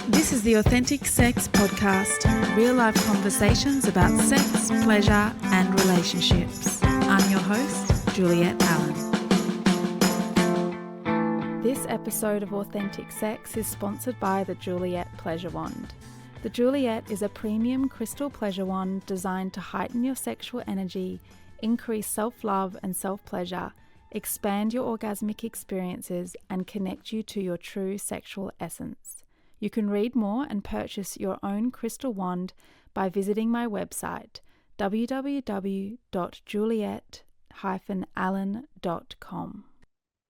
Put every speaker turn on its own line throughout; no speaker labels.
This is the Authentic Sex Podcast, real-life conversations about sex, pleasure and relationships. I'm your host, Juliet Allen. This episode of Authentic Sex is sponsored by the Juliet Pleasure Wand. The Juliet is a premium crystal pleasure wand designed to heighten your sexual energy, increase self-love and self-pleasure, expand your orgasmic experiences, and connect you to your true sexual essence. You can read more and purchase your own crystal wand by visiting my website, www.juliet-allen.com.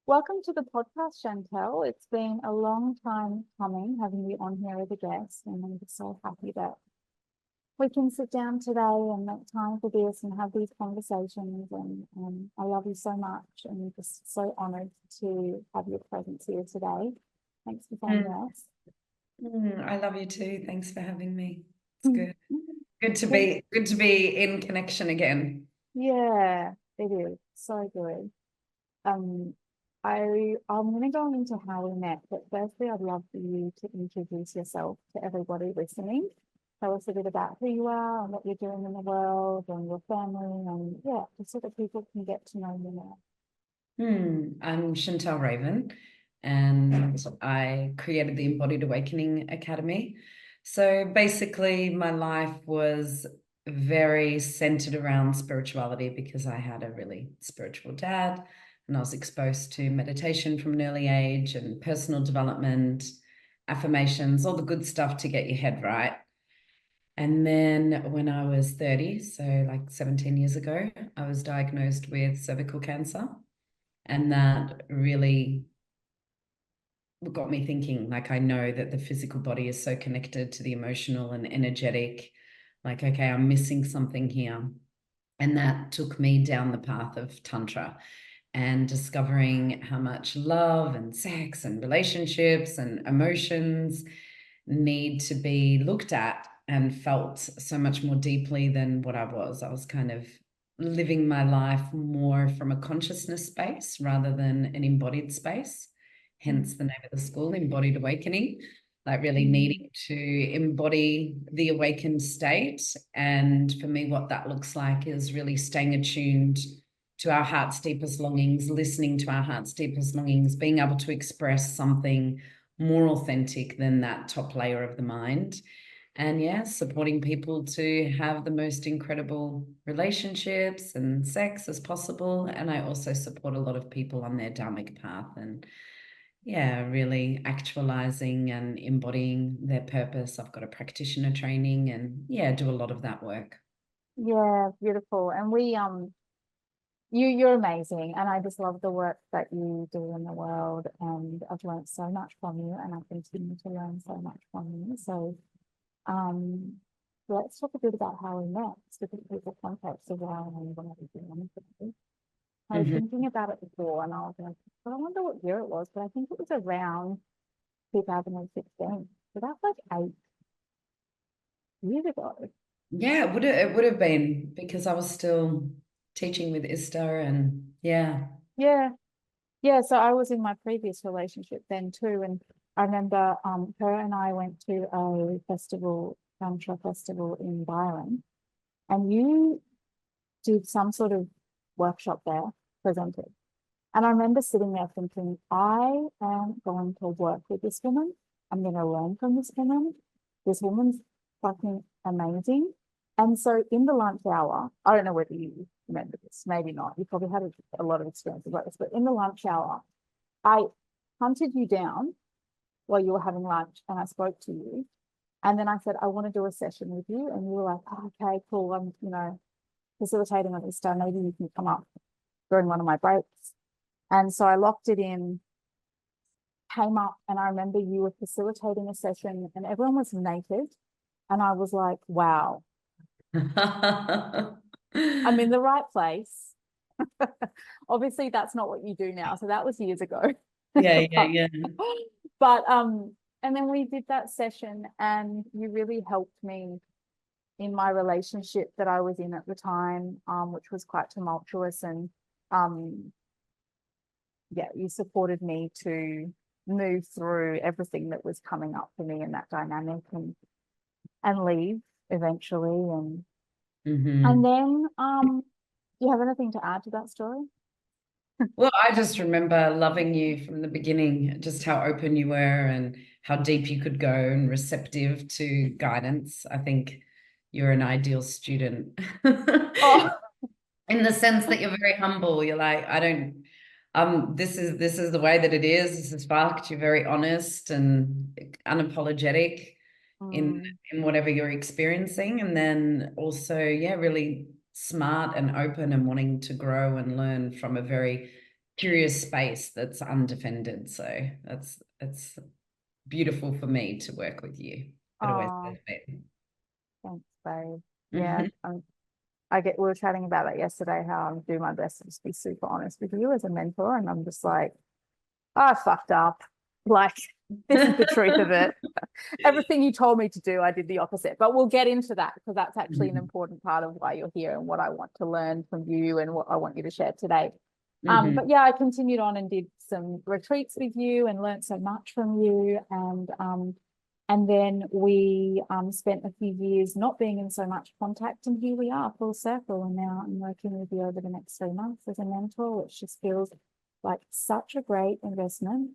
Welcome to the podcast, Chantelle. It's been a long time coming having you on here as a guest, and I'm just so happy that we can sit down today and make time for this and have these conversations. And I love you so much, and I'm just so honoured to have your presence here today. Thanks for saying yes.
I love you too. Thanks for having me. It's good. Good to be in connection again.
Yeah, it is so good. I'm going to go into how we met, but firstly, I'd love for you to introduce yourself to everybody listening. Tell us a bit about who you are and what you're doing in the world and your family, and just so that people can get to know you more.
I'm Chantelle Raven, and I created the Embodied Awakening Academy. So basically, my life was very centered around spirituality because I had a really spiritual dad, and I was exposed to meditation from an early age and personal development, affirmations, all the good stuff to get your head right. And then when I was 30, so like 17 years ago, I was diagnosed with cervical cancer. And that really got me thinking, like, I know that the physical body is so connected to the emotional and energetic. Like, okay, I'm missing something here. And that took me down the path of Tantra and discovering how much love and sex and relationships and emotions need to be looked at and felt so much more deeply than what I was. I was kind of living my life more from a consciousness space rather than an embodied space, hence the name of the school, Embodied Awakening, like really needing to embody the awakened state. And for me, what that looks like is really staying attuned to our heart's deepest longings, listening to our heart's deepest longings, being able to express something more authentic than that top layer of the mind. And supporting people to have the most incredible relationships and sex as possible. And I also support a lot of people on their dharmic path and really actualizing and embodying their purpose. I've got a practitioner training and do a lot of that work.
Yeah, beautiful. And you're amazing, and I just love the work that you do in the world, and I've learned so much from you, and I continue to learn so much from you. So let's talk a bit about how we met, so that people context of why and what I was doing. I was thinking about it before, and I was like, I wonder what year it was, but I think it was around 2016. So that's like 8 years ago.
Yeah, it would have been, because I was still teaching with Ista, and
so I was in my previous relationship then too, and I remember her and I went to a festival, Tantra festival in Byron, and you did some sort of workshop there, presented, and I remember sitting there thinking, I am going to work with this woman, I'm going to learn from this woman's fucking amazing. And so in the lunch hour, I don't know whether you remember this, maybe not, you probably had a lot of experience about this, but in the lunch hour, I hunted you down while you were having lunch, and I spoke to you. And then I said, I want to do a session with you. And you were like, oh, okay, cool. I'm, facilitating on this time. Maybe you can come up during one of my breaks. And so I locked it in, came up, and I remember you were facilitating a session and everyone was naked. And I was like, wow, I'm in the right place. Obviously, that's not what you do now. So that was years ago.
Yeah.
But and then we did that session, and you really helped me in my relationship that I was in at the time, which was quite tumultuous, and you supported me to move through everything that was coming up for me in that dynamic and leave eventually. And
Mhm.
then do you have anything to add to that story?
Well, I just remember loving you from the beginning, just how open you were and how deep you could go and receptive to guidance. I think you're an ideal student.
Oh,
In the sense that you're very humble. You're like, I don't, this is the way that it is. This is fact. You're very honest and unapologetic in
mm,
in whatever you're experiencing. And then also, yeah, really smart and open and wanting to grow and learn from a very curious space that's undefended. So it's beautiful for me to work with you. It always has
oh,
been.
thanks, babe. Yeah,
Mhm.
we were chatting about that yesterday, how I do my best to just be super honest with you as a mentor. And I'm just like, oh, I fucked up. Like, this is the truth of it. Everything you told me to do, I did the opposite. But we'll get into that because that's actually an
Mhm.
important part of why you're here and what I want to learn from you and what I want you to share today.
Mhm.
But yeah, I continued on and did some retreats with you and learned so much from you. And then we spent a few years not being in so much contact, and here we are, full circle. And now I'm working with you over the next 3 months as a mentor, which just feels like such a great investment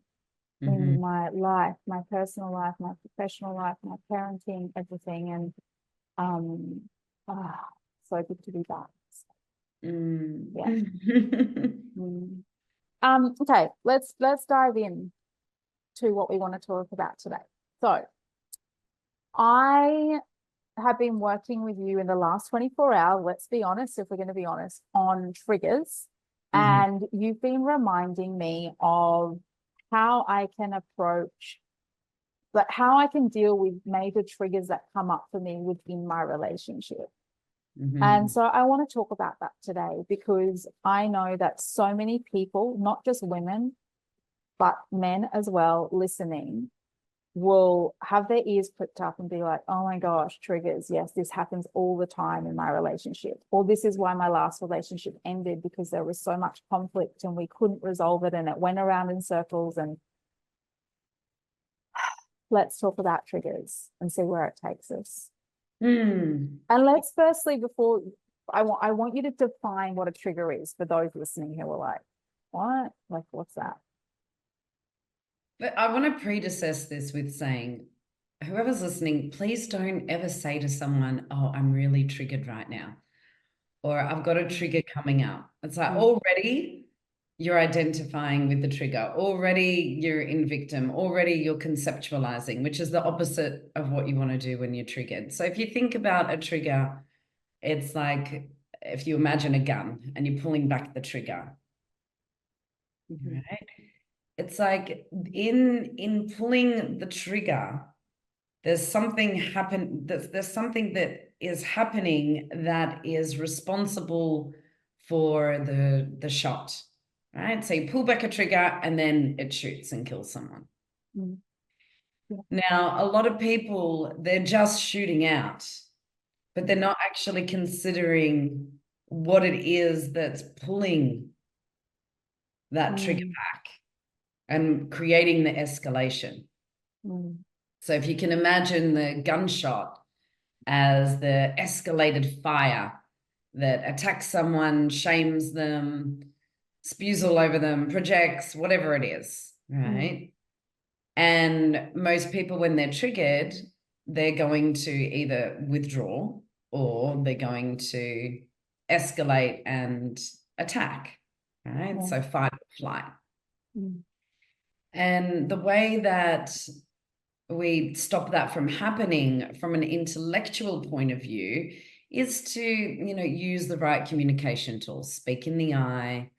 in
Mhm.
my life, my personal life, my professional life, my parenting, everything. And um, ah, so good to be back. Yeah.
Mm.
Mm. Okay, let's dive in to what we want to talk about today. So I have been working with you in the last 24 hours, let's be honest, if we're going to be honest, on triggers.
Mhm.
And you've been reminding me of how I can approach, but how I can deal with major triggers that come up for me within my relationship. And
Mhm.
so I want to talk about that today because I know that so many people, not just women, but men as well, listening, will have their ears pricked up and be like, oh my gosh, triggers. Yes, this happens all the time in my relationship. Or this is why my last relationship ended because there was so much conflict and we couldn't resolve it and it went around in circles. And let's talk about triggers and see where it takes us.
Mm.
And let's firstly, before I want you to define what a trigger is for those listening who are like, what? Like, what's that?
But I want to predecess this with saying, whoever's listening, please don't ever say to someone, oh, I'm really triggered right now, or I've got a trigger coming up. It's like
Mm,
already you're identifying with the trigger. Already you're in victim. Already you're conceptualizing, which is the opposite of what you want to do when you're triggered. So if you think about a trigger, it's like if you imagine a gun and you're pulling back the trigger,
mhm,
right? It's like in pulling the trigger, there's something there's something that is happening that is responsible for the shot, right? So you pull back a trigger and then it shoots and kills someone.
mm, yeah,
Now, a lot of people, they're just shooting out, but they're not actually considering what it is that's pulling that trigger
mm,
back and creating the escalation.
mm,
So if you can imagine the gunshot as the escalated fire that attacks someone, shames them, spews all over them, projects, whatever it is,
mm,
right? And most people, when they're triggered, they're going to either withdraw or they're going to escalate and attack, right?
yeah,
So fight or flight.
mm,
And the way that we stop that from happening from an intellectual point of view is to, use the right communication tools, speak in the eye,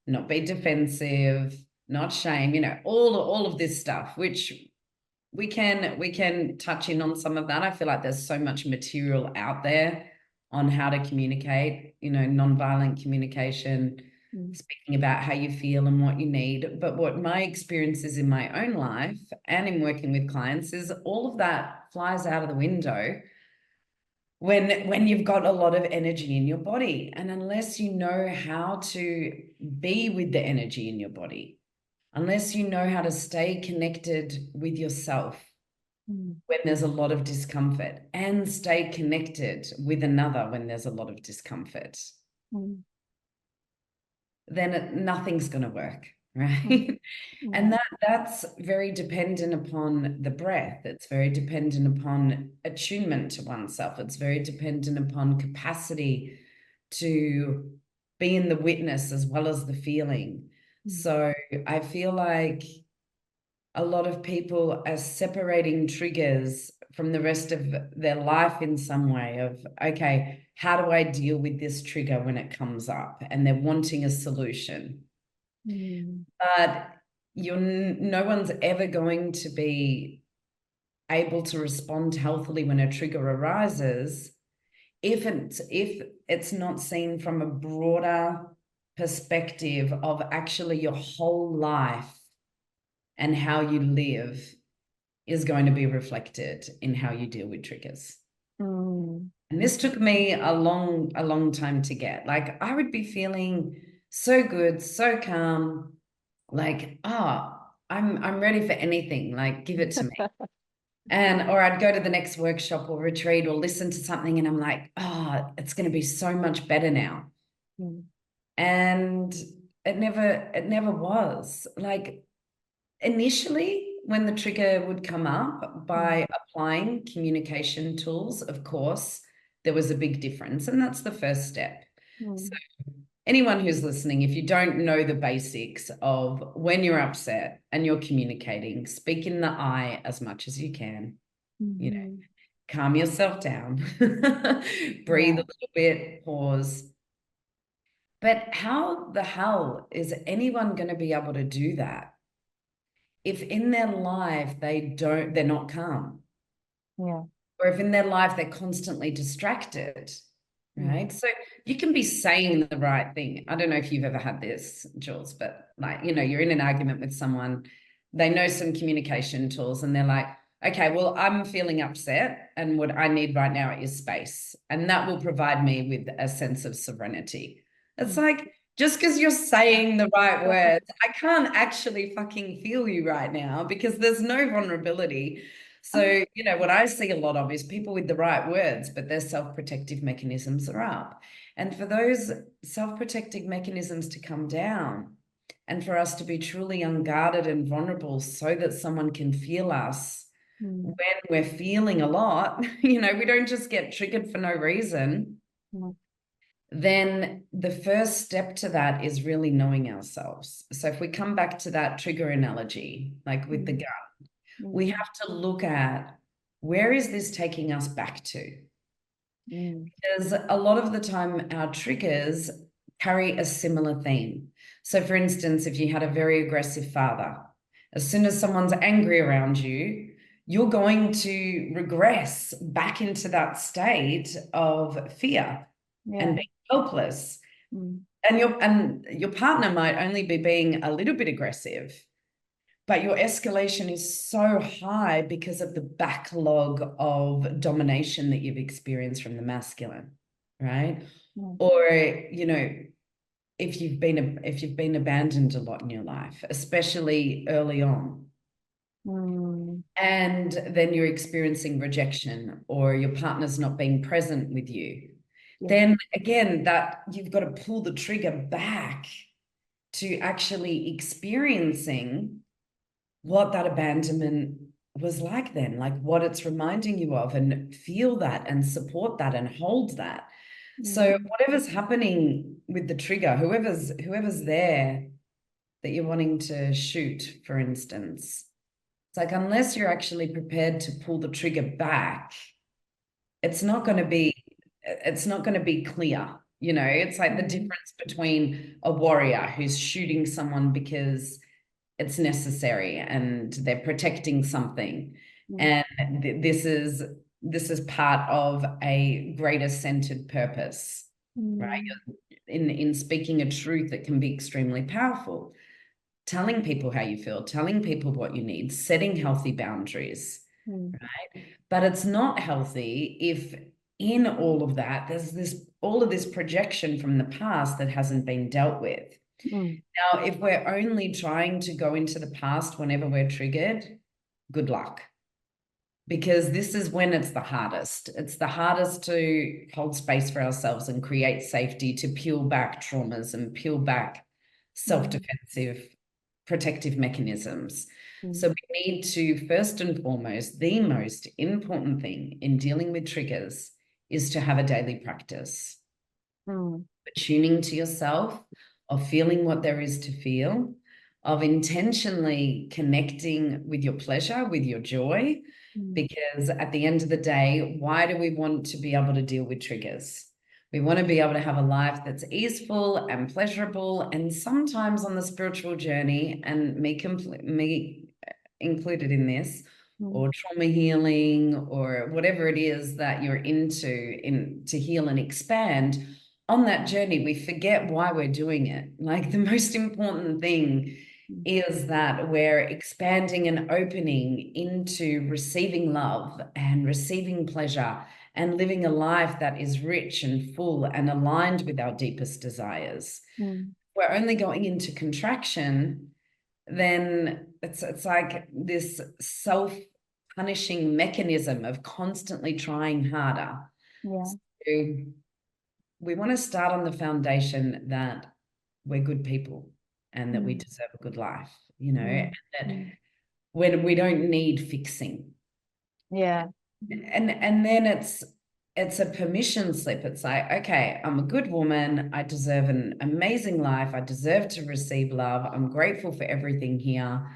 not be defensive, not shame, all of this stuff, which we can touch in on some of that. I feel like there's so much material out there on how to communicate, nonviolent communication,
mm,
speaking about how you feel and what you need. But what my experience is in my own life and in working with clients is all of that flies out of the window when you've got a lot of energy in your body. And unless you know how to be with the energy in your body, unless you know how to stay connected with yourself
Mm.
when there's a lot of discomfort, and stay connected with another when there's a lot of discomfort,
Mm.
then nothing's going to work, right?
Mm.
And
Yeah.
that's very dependent upon the breath. It's very dependent upon attunement to oneself. It's very dependent upon capacity to be in the witness as well as the feeling.
Mm.
So I feel like a lot of people are separating triggers from the rest of their life in some way of, okay, how do I deal with this trigger when it comes up? And they're wanting a solution.
Mm.
But no one's ever going to be able to respond healthily when a trigger arises if it's not seen from a broader perspective of actually your whole life and how you live is going to be reflected in how you deal with triggers.
Mm.
And this took me a long time to get. Like, I would be feeling so good, so calm, like, I'm ready for anything, like, give it to me. Or I'd go to the next workshop or retreat or listen to something and I'm like, it's going to be so much better now.
Mm.
And it never was. Like, initially, when the trigger would come up, by applying communication tools, of course, there was a big difference. And that's the first step.
Mm.
So anyone who's listening, if you don't know the basics of when you're upset and you're communicating, speak in the I as much as you can, you know,
Mm.
calm yourself down, breathe a little bit, pause. But how the hell is anyone going to be able to do that if in their life they're not calm?
Yeah.
Or if in their life they're constantly distracted, right? So you can be saying the right thing. I don't know if you've ever had this, Jules, but like, you're in an argument with someone, they know some communication tools and they're like, okay, well, I'm feeling upset and what I need right now is space. And that will provide me with a sense of serenity. It's like, just because you're saying the right words, I can't actually fucking feel you right now because there's no vulnerability. So, what I see a lot of is people with the right words, but their self-protective mechanisms are up. And for those self-protective mechanisms to come down and for us to be truly unguarded and vulnerable so that someone can feel us when we're feeling a lot, we don't just get triggered for no reason. Then the first step to that is really knowing ourselves. So if we come back to that trigger analogy, like with the gun, we have to look at, where is this taking us back to? Because a lot of the time our triggers carry a similar theme. So for instance, if you had a very aggressive father, as soon as someone's angry around you, you're going to regress back into that state of fear and being helpless. And your partner might only be being a little bit aggressive, but your escalation is so high because of the backlog of domination that you've experienced from the masculine, right? Or, if you've been abandoned a lot in your life, especially early on, and then you're experiencing rejection or your partner's not being present with you, then again, that you've got to pull the trigger back to actually experiencing what that abandonment was like then, like what it's reminding you of, and feel that and support that and hold that. So whatever's happening with the trigger, whoever's there that you're wanting to shoot, for instance, it's like, unless you're actually prepared to pull the trigger back, it's not going to be clear. It's like the difference between a warrior who's shooting someone because it's necessary and they're protecting something. And this is part of a greater centered purpose, right? In speaking a truth that can be extremely powerful, telling people how you feel, telling people what you need, setting healthy boundaries, right? But it's not healthy if in all of that, there's all of this projection from the past that hasn't been dealt with.
Mm.
Now, if we're only trying to go into the past whenever we're triggered, good luck. Because this is when it's the hardest. It's the hardest to hold space for ourselves and create safety, to peel back traumas and peel back self-defensive protective mechanisms. So we need to, first and foremost, the most important thing in dealing with triggers is to have a daily practice. Tuning to yourself, of feeling what there is to feel, of intentionally connecting with your pleasure, with your joy, because at the end of the day, why do we want to be able to deal with triggers? We want to be able to have a life that's easeful and pleasurable, and sometimes on the spiritual journey, and me included in this, or trauma healing, or whatever it is that you're into to heal and expand. On that journey, we forget why we're doing it. Like, the most important thing is that we're expanding and opening into receiving love and receiving pleasure and living a life that is rich and full and aligned with our deepest desires. We're only going into contraction, then it's like this self-punishing mechanism of constantly trying harder. So we want to start on the foundation that we're good people and that we deserve a good life, you know, and that when we don't need fixing.
Yeah.
And then it's a permission slip. It's like, okay, I'm a good woman. I deserve an amazing life. I deserve to receive love. I'm grateful for everything here.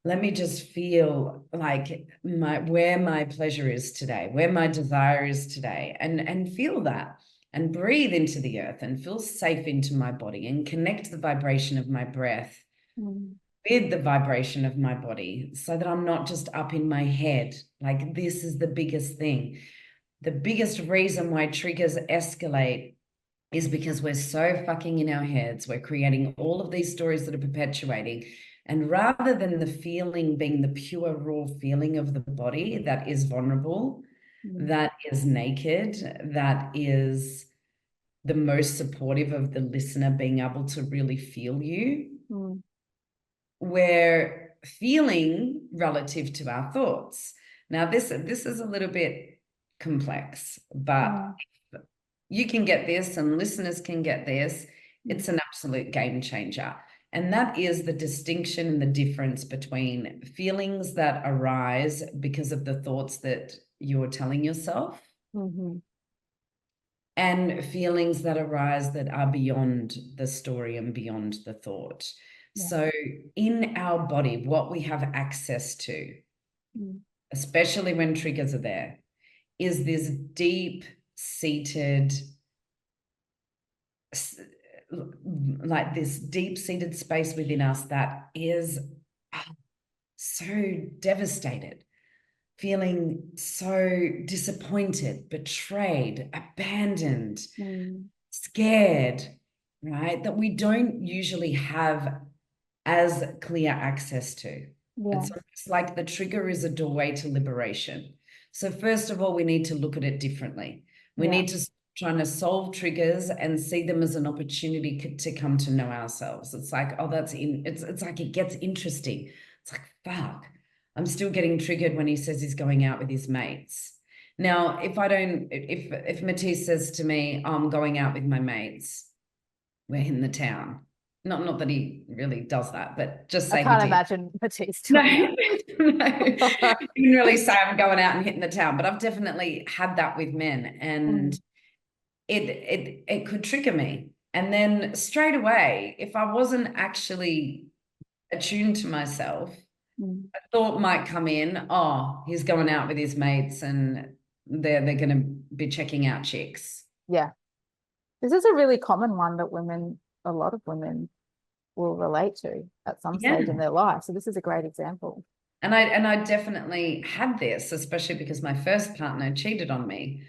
Let me just feel like where my pleasure is today, where my desire is today, and feel that, and breathe into the earth and feel safe into my body and connect the vibration of my breath with the vibration of my body, so that I'm not just up in my head. Like, this is the biggest thing. The biggest reason why triggers escalate is because we're so fucking in our heads. We're creating all of these stories that are perpetuating. And rather than the feeling being the pure, raw feeling of the body that is vulnerable, that is naked, that is the most supportive of the listener being able to really feel you, we're feeling relative to our thoughts. Now, this is a little bit complex, but you can get this and listeners can get this. It's an absolute game changer. And that is the distinction and the difference between feelings that arise because of the thoughts that you're telling yourself and feelings that arise that are beyond the story and beyond the thought. So in our body, what we have access to, especially when triggers are there, is this deep-seated, like this deep-seated space within us that is so devastated, feeling so disappointed, betrayed, abandoned, scared, right? That we don't usually have as clear access to. It's almost like the trigger is a doorway to liberation. So first of all, we need to look at it differently. We need to trying to solve triggers and see them as an opportunity to come to know ourselves. It's like, oh, it's like it gets interesting. It's like, fuck, I'm still getting triggered when he says he's going out with his mates. Now, if Matisse says to me, oh, I'm going out with my mates, we're in the town. Not that he really does that, but just say
I can't imagine Matisse doing
no, you can really say I'm going out and hitting the town, but I've definitely had that with men, and it could trigger me. And then straight away, if I wasn't actually attuned to myself, a thought might come in, oh, he's going out with his mates and they're going to be checking out chicks.
Yeah. This is a really common one that a lot of women will relate to at some stage in their life. So this is a great example.
And I definitely had this, especially because my first partner cheated on me.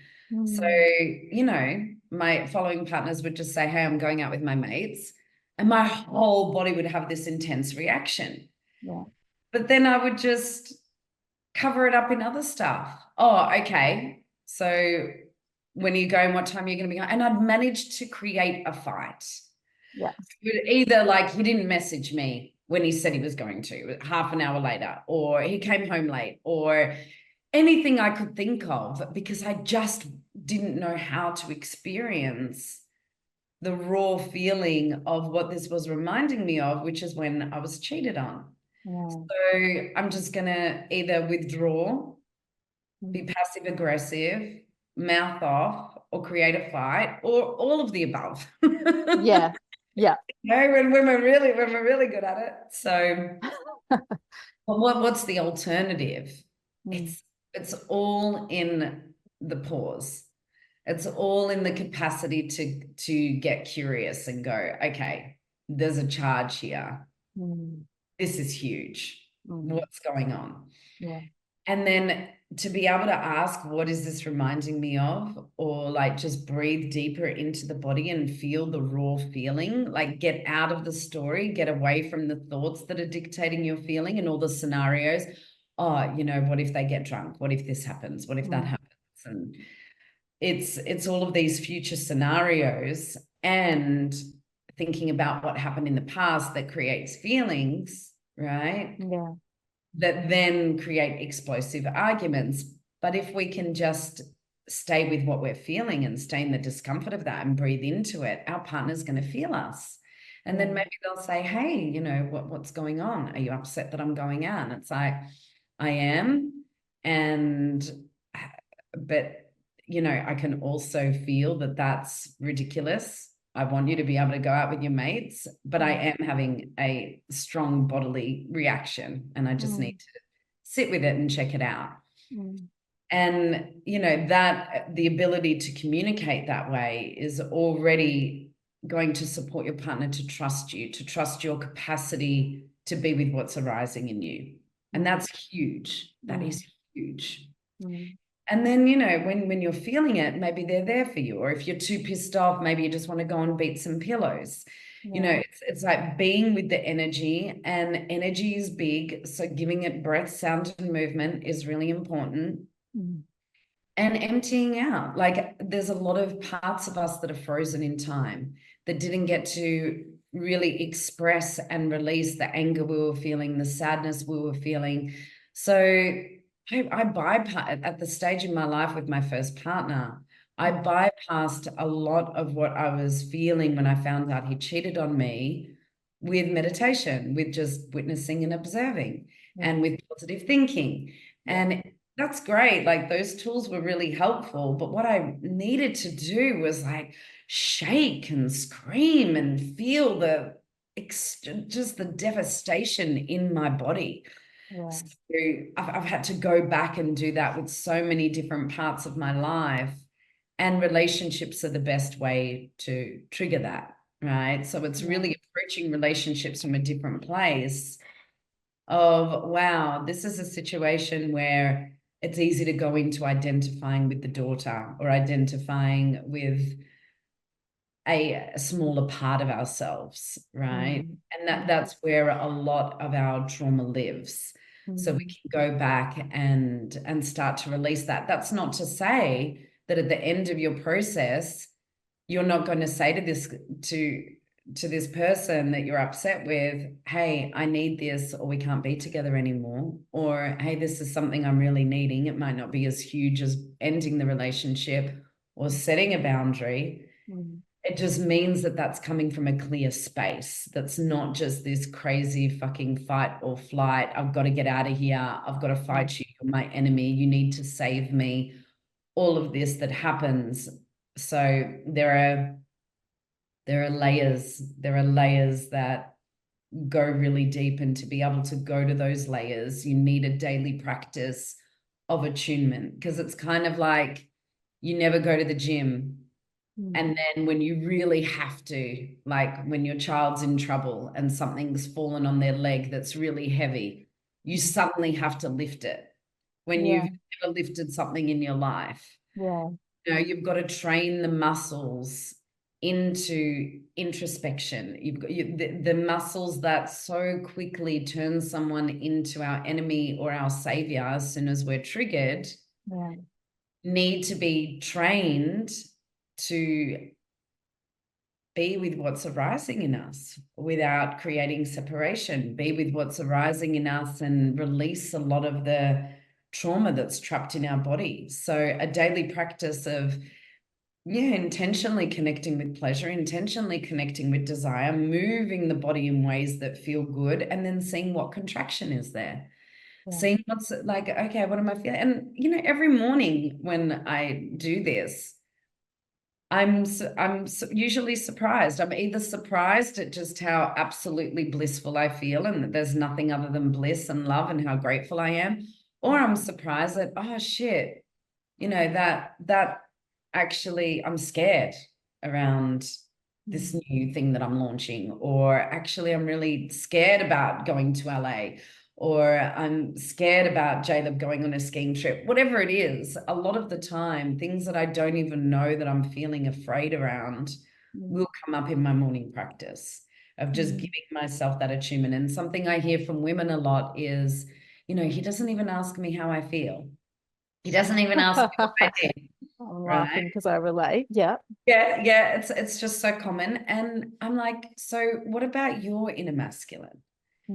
So, you know, my following partners would just say, hey, I'm going out with my mates. And my whole body would have this intense reaction.
Yeah.
But then I would just cover it up in other stuff. Oh, okay. So when are you going? What time are you going to be going? And I'd managed to create a fight.
Yeah.
Either like he didn't message me when he said he was going to, half an hour later, or he came home late, or anything I could think of, because I just didn't know how to experience the raw feeling of what this was reminding me of, which is when I was cheated on.
Yeah.
So I'm just going to either withdraw, be passive aggressive, mouth off, or create a fight, or all of the above.
Yeah. Yeah.
No, when we're really good at it. So what's the alternative? It's all in the pause. It's all in the capacity to get curious and go, okay, there's a charge here. This is huge. What's going on?
Yeah.
And then to be able to ask, what is this reminding me of? Or like just breathe deeper into the body and feel the raw feeling, like get out of the story, get away from the thoughts that are dictating your feeling and all the scenarios. Oh, you know, what if they get drunk? What if this happens? What if that happens? And it's all of these future scenarios and thinking about what happened in the past that creates feelings, right?
Yeah.
That then create explosive arguments. But if we can just stay with what we're feeling and stay in the discomfort of that and breathe into it, our partner's going to feel us. And then maybe they'll say, hey, you know, what's going on? Are you upset that I'm going out? And it's like, I am. But, you know, I can also feel that that's ridiculous. I want you to be able to go out with your mates, but I am having a strong bodily reaction and I just need to sit with it and check it out. And, you know, that the ability to communicate that way is already going to support your partner to trust you, to trust your capacity to be with what's arising in you. And that's huge. That is huge. And then, you know, when you're feeling it, maybe they're there for you. Or if you're too pissed off, maybe you just want to go and beat some pillows. You know, it's like being with the energy, and energy is big. So giving it breath, sound, and movement is really important. And emptying out. Like there's a lot of parts of us that are frozen in time that didn't get to really express and release the anger we were feeling, the sadness we were feeling. So I bypassed at the stage in my life with my first partner. I bypassed a lot of what I was feeling when I found out he cheated on me with meditation, with just witnessing and observing, and with positive thinking. And that's great. Like those tools were really helpful. But what I needed to do was like shake and scream and feel just the devastation in my body. So I've had to go back and do that with so many different parts of my life, and relationships are the best way to trigger that, right? So it's really approaching relationships from a different place of, wow, this is a situation where it's easy to go into identifying with the daughter or identifying with a smaller part of ourselves, right? And that's where a lot of our trauma lives. So we can go back and start to release that. That's not to say that at the end of your process, you're not going to say to this person that you're upset with, hey, I need this, or we can't be together anymore, or hey, this is something I'm really needing. It might not be as huge as ending the relationship or setting a boundary. It just means that that's coming from a clear space. That's not just this crazy fucking fight or flight. I've got to get out of here. I've got to fight you. You're my enemy. You need to save me. All of this that happens. So there are layers. There are layers that go really deep, and to be able to go to those layers, you need a daily practice of attunement, because it's kind of like you never go to the gym. And then when you really have to, like when your child's in trouble and something's fallen on their leg that's really heavy, you suddenly have to lift it when you've never lifted something in your life. You know, you've got to train the muscles into introspection. You've got the muscles that so quickly turn someone into our enemy or our savior as soon as we're triggered, need to be trained to be with what's arising in us without creating separation, be with what's arising in us and release a lot of the trauma that's trapped in our body. So a daily practice of, intentionally connecting with pleasure, intentionally connecting with desire, moving the body in ways that feel good, and then seeing what contraction is there.
Yeah.
Seeing what's like, okay, what am I feeling? And, every morning when I do this, I'm usually surprised. I'm either surprised at just how absolutely blissful I feel and that there's nothing other than bliss and love and how grateful I am, or I'm surprised that, oh shit, that actually I'm scared around this new thing that I'm launching, or actually I'm really scared about going to LA, or I'm scared about Caleb going on a skiing trip, whatever it is. A lot of the time, things that I don't even know that I'm feeling afraid around will come up in my morning practice of just giving myself that attunement. And something I hear from women a lot is, he doesn't even ask me how I feel. He doesn't even ask me what I did.
I'm
Right?
laughing because I relate. Yeah.
Yeah, it's just so common. And I'm like, so what about your inner masculine?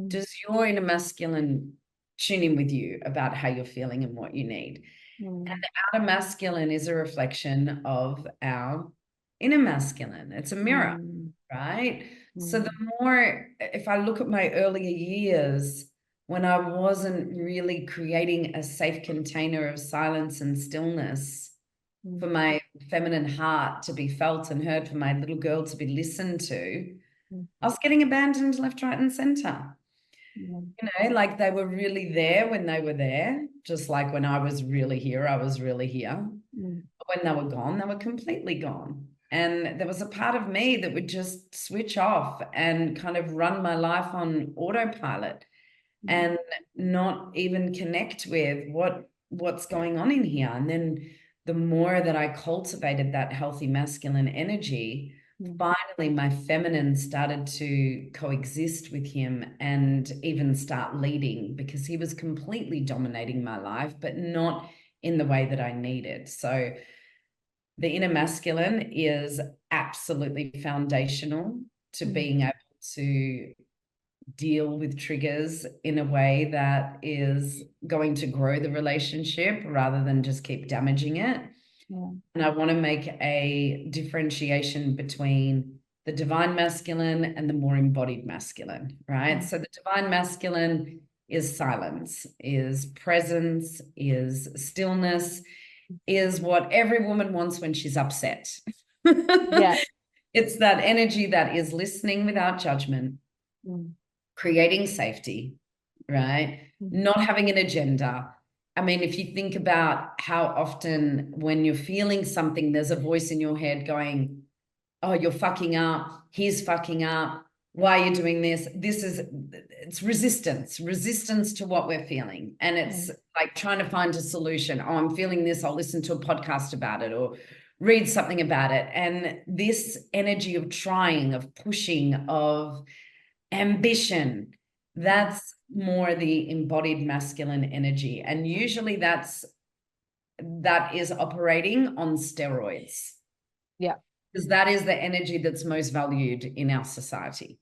Does your inner masculine tune in with you about how you're feeling and what you need? And the outer masculine is a reflection of our inner masculine. It's a mirror, right? So the more, if I look at my earlier years, when I wasn't really creating a safe container of silence and stillness for my feminine heart to be felt and heard, for my little girl to be listened to, I was getting abandoned left, right, and center. Like they were really there when they were there, just like when I was really here, I was really here. But when they were gone, they were completely gone. And there was a part of me that would just switch off and kind of run my life on autopilot and not even connect with what's going on in here. And then the more that I cultivated that healthy masculine energy, finally my feminine started to coexist with him and even start leading, because he was completely dominating my life, but not in the way that I needed. So the inner masculine is absolutely foundational to being able to deal with triggers in a way that is going to grow the relationship rather than just keep damaging it. And I want to make a differentiation between the divine masculine and the more embodied masculine, right? So the divine masculine is silence, is presence, is stillness, is what every woman wants when she's upset.
Yeah.
It's that energy that is listening without judgment, creating safety, right? Not having an agenda. I mean, if you think about how often when you're feeling something, there's a voice in your head going, oh, you're fucking up. He's fucking up. Why are you doing this? It's resistance to what we're feeling. And it's like trying to find a solution. Oh, I'm feeling this. I'll listen to a podcast about it or read something about it. And this energy of trying, of pushing, of ambition, that's more the embodied masculine energy. And usually that is operating on steroids.
Yeah.
Because that is the energy that's most valued in our society,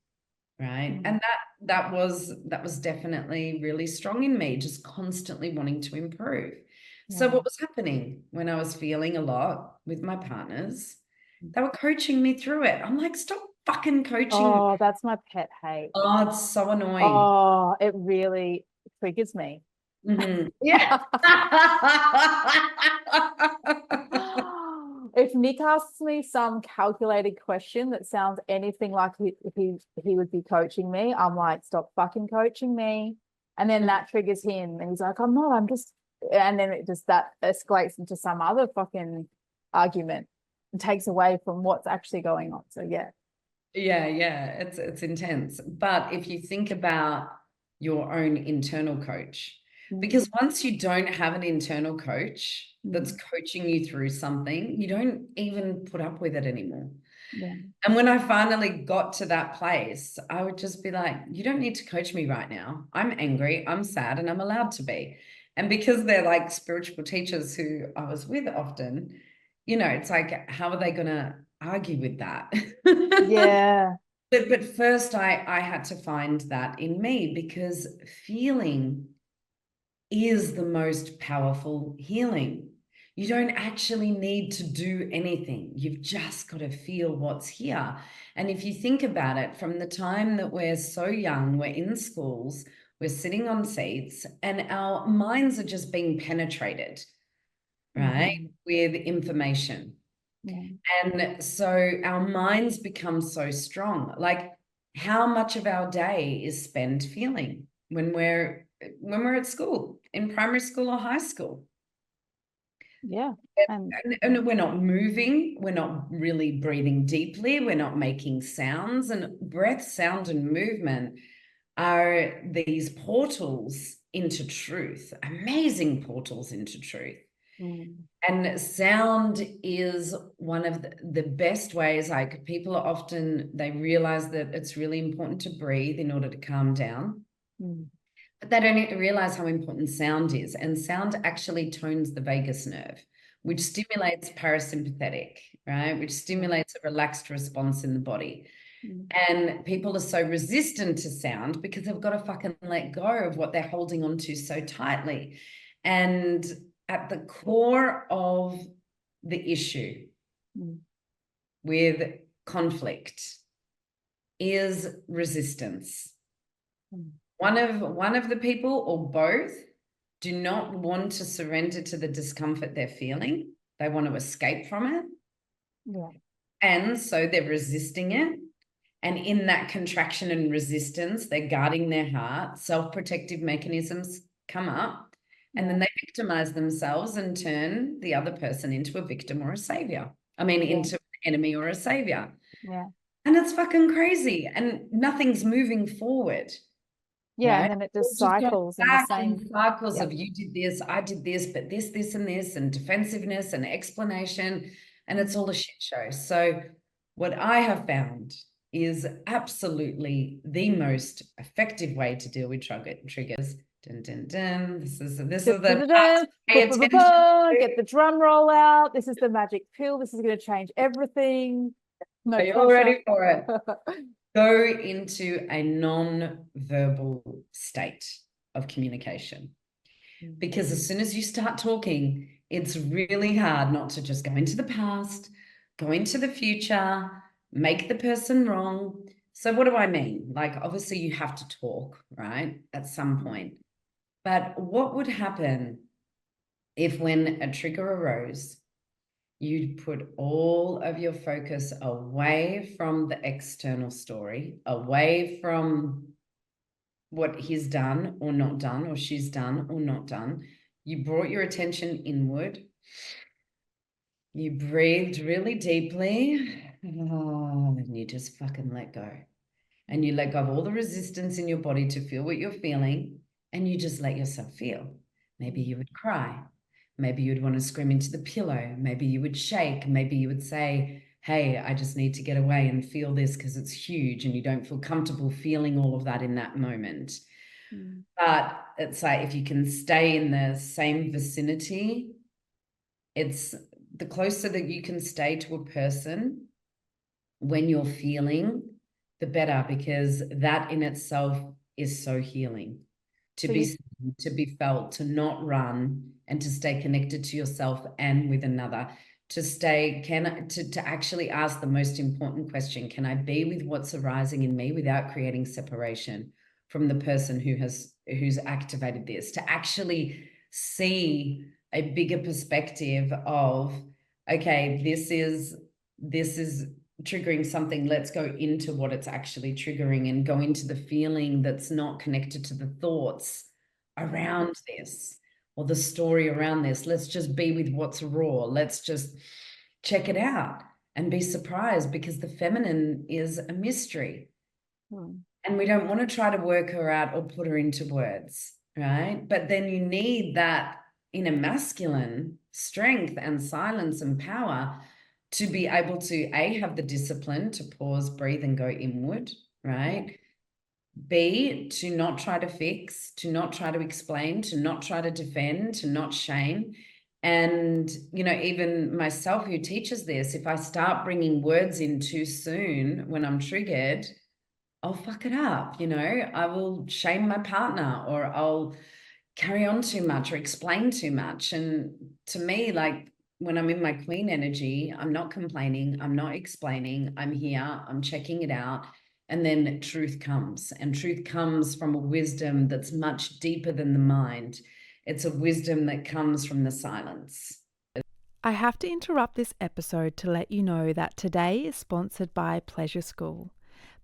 right? And that was definitely really strong in me, just constantly wanting to improve. So what was happening when I was feeling a lot with my partners? They were coaching me through it. I'm like, stop fucking coaching.
Oh, that's my pet hate.
Oh, it's so annoying.
Oh, it really triggers me.
Yeah.
If Nick asks me some calculated question that sounds anything like he would be coaching me, I'm like, stop fucking coaching me. And then that triggers him. And he's like, I'm not, I'm just, and then that escalates into some other fucking argument and takes away from what's actually going on. So yeah.
Yeah, it's intense. But if you think about your own internal coach, because once you don't have an internal coach that's coaching you through something, you don't even put up with it anymore. And when I finally got to that place, I would just be like, you don't need to coach me right now. I'm angry, I'm sad, and I'm allowed to be. And because they're like spiritual teachers who I was with often, it's like, how are they going to argue with that?
Yeah.
But first I had to find that in me, because feeling is the most powerful healing. You don't actually need to do anything. You've just got to feel what's here. And if you think about it, from the time that we're so young, we're in schools, we're sitting on seats, and our minds are just being penetrated, right, with information.
Yeah.
And so our minds become so strong. Like, how much of our day is spent feeling when we're at school, in primary school or high school?
Yeah. And
And we're not moving, we're not really breathing deeply, we're not making sounds. And breath, sound, and movement are these portals into truth, amazing portals into truth. And sound is one of the best ways. Like, people are often, they realize that it's really important to breathe in order to calm down. But they don't realize how important sound is. And sound actually tones the vagus nerve, which stimulates parasympathetic, right? Which stimulates a relaxed response in the body. And people are so resistant to sound because they've got to fucking let go of what they're holding on to so tightly. And at the core of the issue with conflict is resistance. One of the people, or both, do not want to surrender to the discomfort they're feeling. They want to escape from it.
yeah.
And so they're resisting it. And in that contraction and resistance, they're guarding their heart. Self-protective mechanisms come up, and then they victimize themselves and turn the other person into a victim or a savior. I mean, into an enemy or a savior.
Yeah.
And it's fucking crazy. And nothing's moving forward.
Yeah.
Right?
And then it just
We'll just go
cycles in the
back
same.
in cycles of, you did this, I did this, but this, and this, and defensiveness and explanation. And it's all a shit show. So what I have found is absolutely the most effective way to deal with triggers. Dun, dun, dun. This is the part to pay attention to.
Get the drum roll out. This is the magic pill. This is going to change everything. No
Are you all ready for it? Go into a non-verbal state of communication. Because as soon as you start talking, it's really hard not to just go into the past, go into the future, make the person wrong. So what do I mean? Like, obviously you have to talk, right, at some point. But what would happen if, when a trigger arose, you put all of your focus away from the external story, away from what he's done or not done, or she's done or not done. You brought your attention inward. You breathed really deeply. And you just fucking let go. And you let go of all the resistance in your body to feel what you're feeling. And you just let yourself feel. Maybe you would cry. Maybe you'd want to scream into the pillow. Maybe you would shake. Maybe you would say, hey, I just need to get away and feel this because it's huge, and you don't feel comfortable feeling all of that in that moment. But it's like, if you can stay in the same vicinity, it's the closer that you can stay to a person when you're feeling, the better, because that in itself is so healing. To be seen, to be felt, to not run, and to stay connected to yourself and with another. To stay, to actually ask the most important question: can I be with what's arising in me without creating separation from the person who's activated this? To actually see a bigger perspective of, okay, this is triggering something. Let's go into what it's actually triggering and go into the feeling that's not connected to the thoughts around this or the story around this. Let's just be with what's raw. Let's just check it out and be surprised, because the feminine is a mystery. And we don't want to try to work her out or put her into words, right? But then you need that inner masculine strength and silence and power to be able to, A, have the discipline to pause, breathe, and go inward, right? B, to not try to fix, to not try to explain, to not try to defend, to not shame, And, you know, even myself who teaches this, if I start bringing words in too soon when I'm triggered, I'll fuck it up, you know, I will shame my partner, or I'll carry on too much or explain too much. And to me, like when I'm in my queen energy, I'm not complaining, I'm not explaining, I'm here, I'm checking it out. And then truth comes, and truth comes from a wisdom that's much deeper than the mind. It's a wisdom that comes from the silence.
I have to interrupt this episode to let you know that today is sponsored by Pleasure School.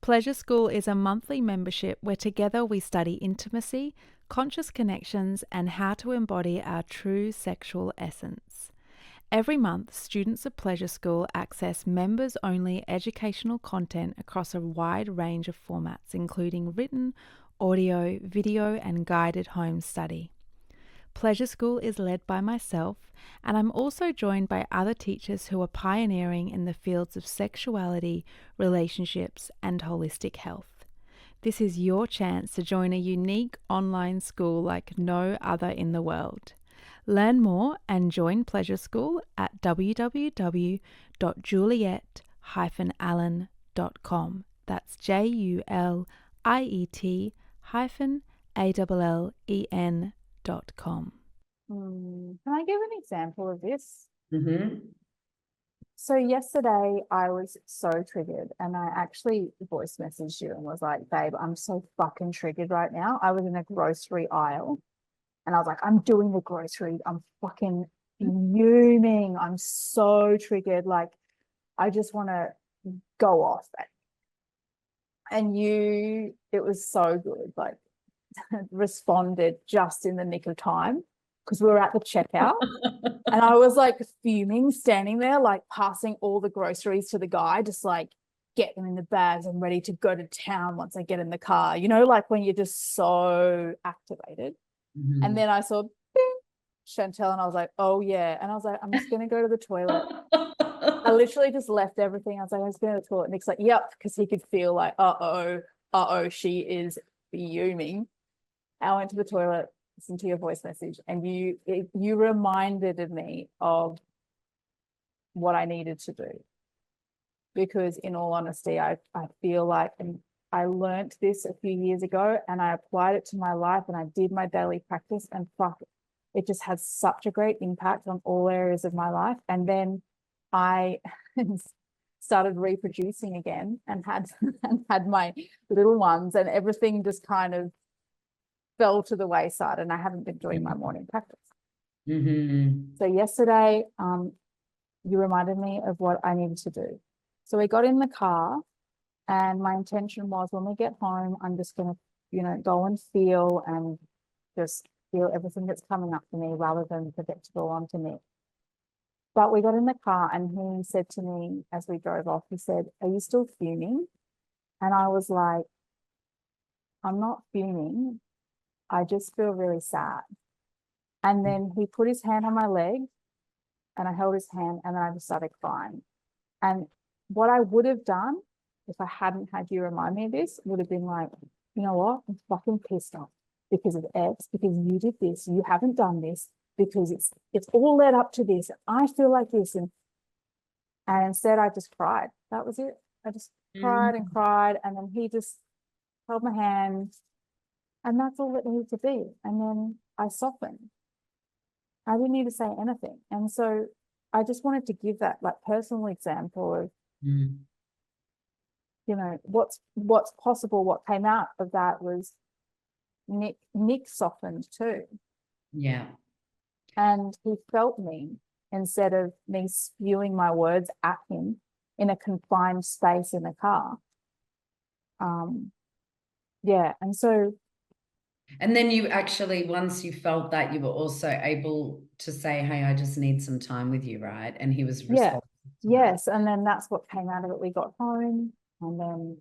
Pleasure School is a monthly membership where together we study intimacy, conscious connections, and how to embody our true sexual essence. Every month, students of Pleasure School access members-only educational content across a wide range of formats, including written, audio, video, and guided home study. Pleasure School is led by myself, and I'm also joined by other teachers who are pioneering in the fields of sexuality, relationships, and holistic health. This is your chance to join a unique online school like no other in the world. Learn more and join Pleasure School at www.juliet-allen.com. That's JULIET-ALLEN.com.
Can I give an example of this?
Mm-hmm.
So yesterday I was so triggered, and I actually voice messaged you and was like, babe, I'm so fucking triggered right now. I was in a grocery aisle and I was like, I'm doing the grocery. I'm fucking fuming. I'm so triggered. Like, I just want to go off. And it was so good. Like, responded just in the nick of time, because we were at the checkout. And I was like fuming, standing there, like passing all the groceries to the guy, just like get them in the bags and ready to go to town once I get in the car, you know, like when you're just so activated.
Mm-hmm.
And then I saw bing, Chantelle, and I was like, oh yeah. And I was like, I'm just going to go to the toilet. I literally just left everything. I was like, I'm just going to the toilet. Nick's like, yep, because he could feel like, she is fuming. I went to the toilet, listened to your voice message, and you reminded me of what I needed to do. Because in all honesty, I feel like, and I learned this a few years ago and I applied it to my life and I did my daily practice, and fuck, it just has such a great impact on all areas of my life. And then I started reproducing again and had my little ones, and everything just kind of fell to the wayside, and I haven't been doing my morning practice.
Mm-hmm.
So yesterday, you reminded me of what I needed to do. So we got in the car, and my intention was, when we get home, I'm just going to, go and feel and just feel everything that's coming up to me rather than forget to go on to me. But we got in the car and he said to me as we drove off, he said, are you still fuming? And I was like, I'm not fuming. I just feel really sad. And then he put his hand on my leg and I held his hand, and then I just started crying. And what I would have done if I hadn't had you remind me of this would have been like, you know what? I'm fucking pissed off because of X, because you did this, you haven't done this, because it's all led up to this. I feel like this. And instead I just cried. That was it. I just cried and cried. And then he just held my hand, and that's all it needed to be. And then I softened. I didn't need to say anything. And so I just wanted to give that like personal example of, what's possible. What came out of that was Nick softened too.
Yeah.
And he felt me instead of me spewing my words at him in a confined space in the car. And so.
And then you actually, once you felt that, you were also able to say, hey, I just need some time with you, right? And he was responsive.
Yes. And then that's what came out of it. We got home, and then,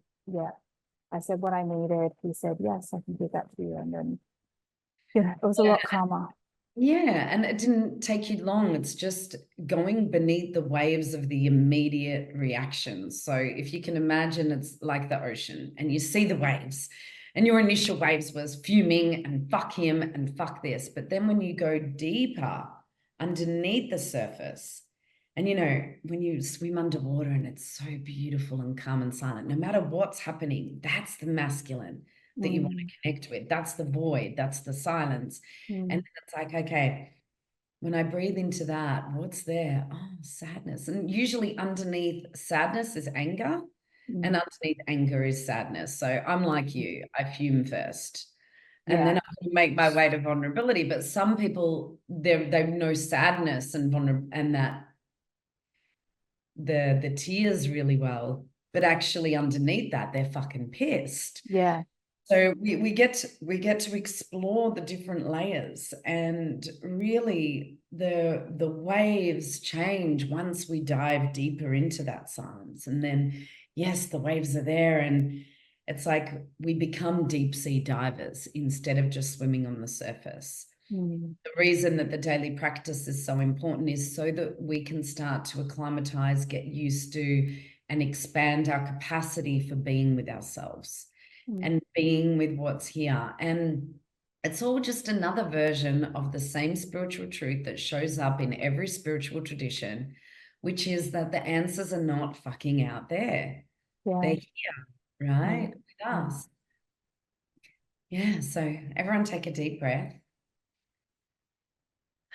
I said what I needed. He said, yes, I can give that to you. And then, it was a lot calmer.
Yeah. And it didn't take you long. It's just going beneath the waves of the immediate reactions. So if you can imagine, it's like the ocean and you see the waves, and your initial waves was fuming and fuck him and fuck this. But then when you go deeper underneath the surface. And, you know, when you swim underwater and it's so beautiful and calm and silent, no matter what's happening, that's the masculine that you want to connect with. That's the void, that's the silence. And then it's like, okay, when I breathe into that, what's there? Oh, sadness. And usually underneath sadness is anger, and underneath anger is sadness. So I'm like you, I fume first. And then I make my way to vulnerability. But some people, they know sadness and and that the tears really well, but actually underneath that, they're fucking pissed.
Yeah.
So we get to explore the different layers, and really the waves change once we dive deeper into that silence. And then, yes, the waves are there, and it's like we become deep sea divers instead of just swimming on the surface. The reason that the daily practice is so important is so that we can start to acclimatize, get used to, and expand our capacity for being with ourselves and being with what's here. And it's all just another version of the same spiritual truth that shows up in every spiritual tradition, which is that the answers are not fucking out there. They're here, right? With us. Yeah, so everyone take a deep breath.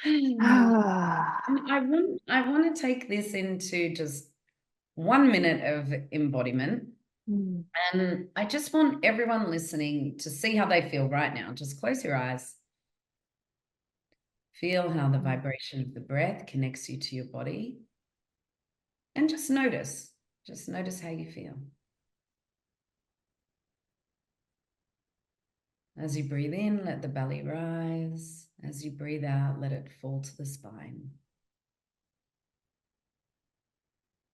And I want to take this into just 1 minute of embodiment. And I just want everyone listening to see how they feel right now. Just close your eyes. Feel how the vibration of the breath connects you to your body. And just notice how you feel. As you breathe in, let the belly rise. As you breathe out, let it fall to the spine.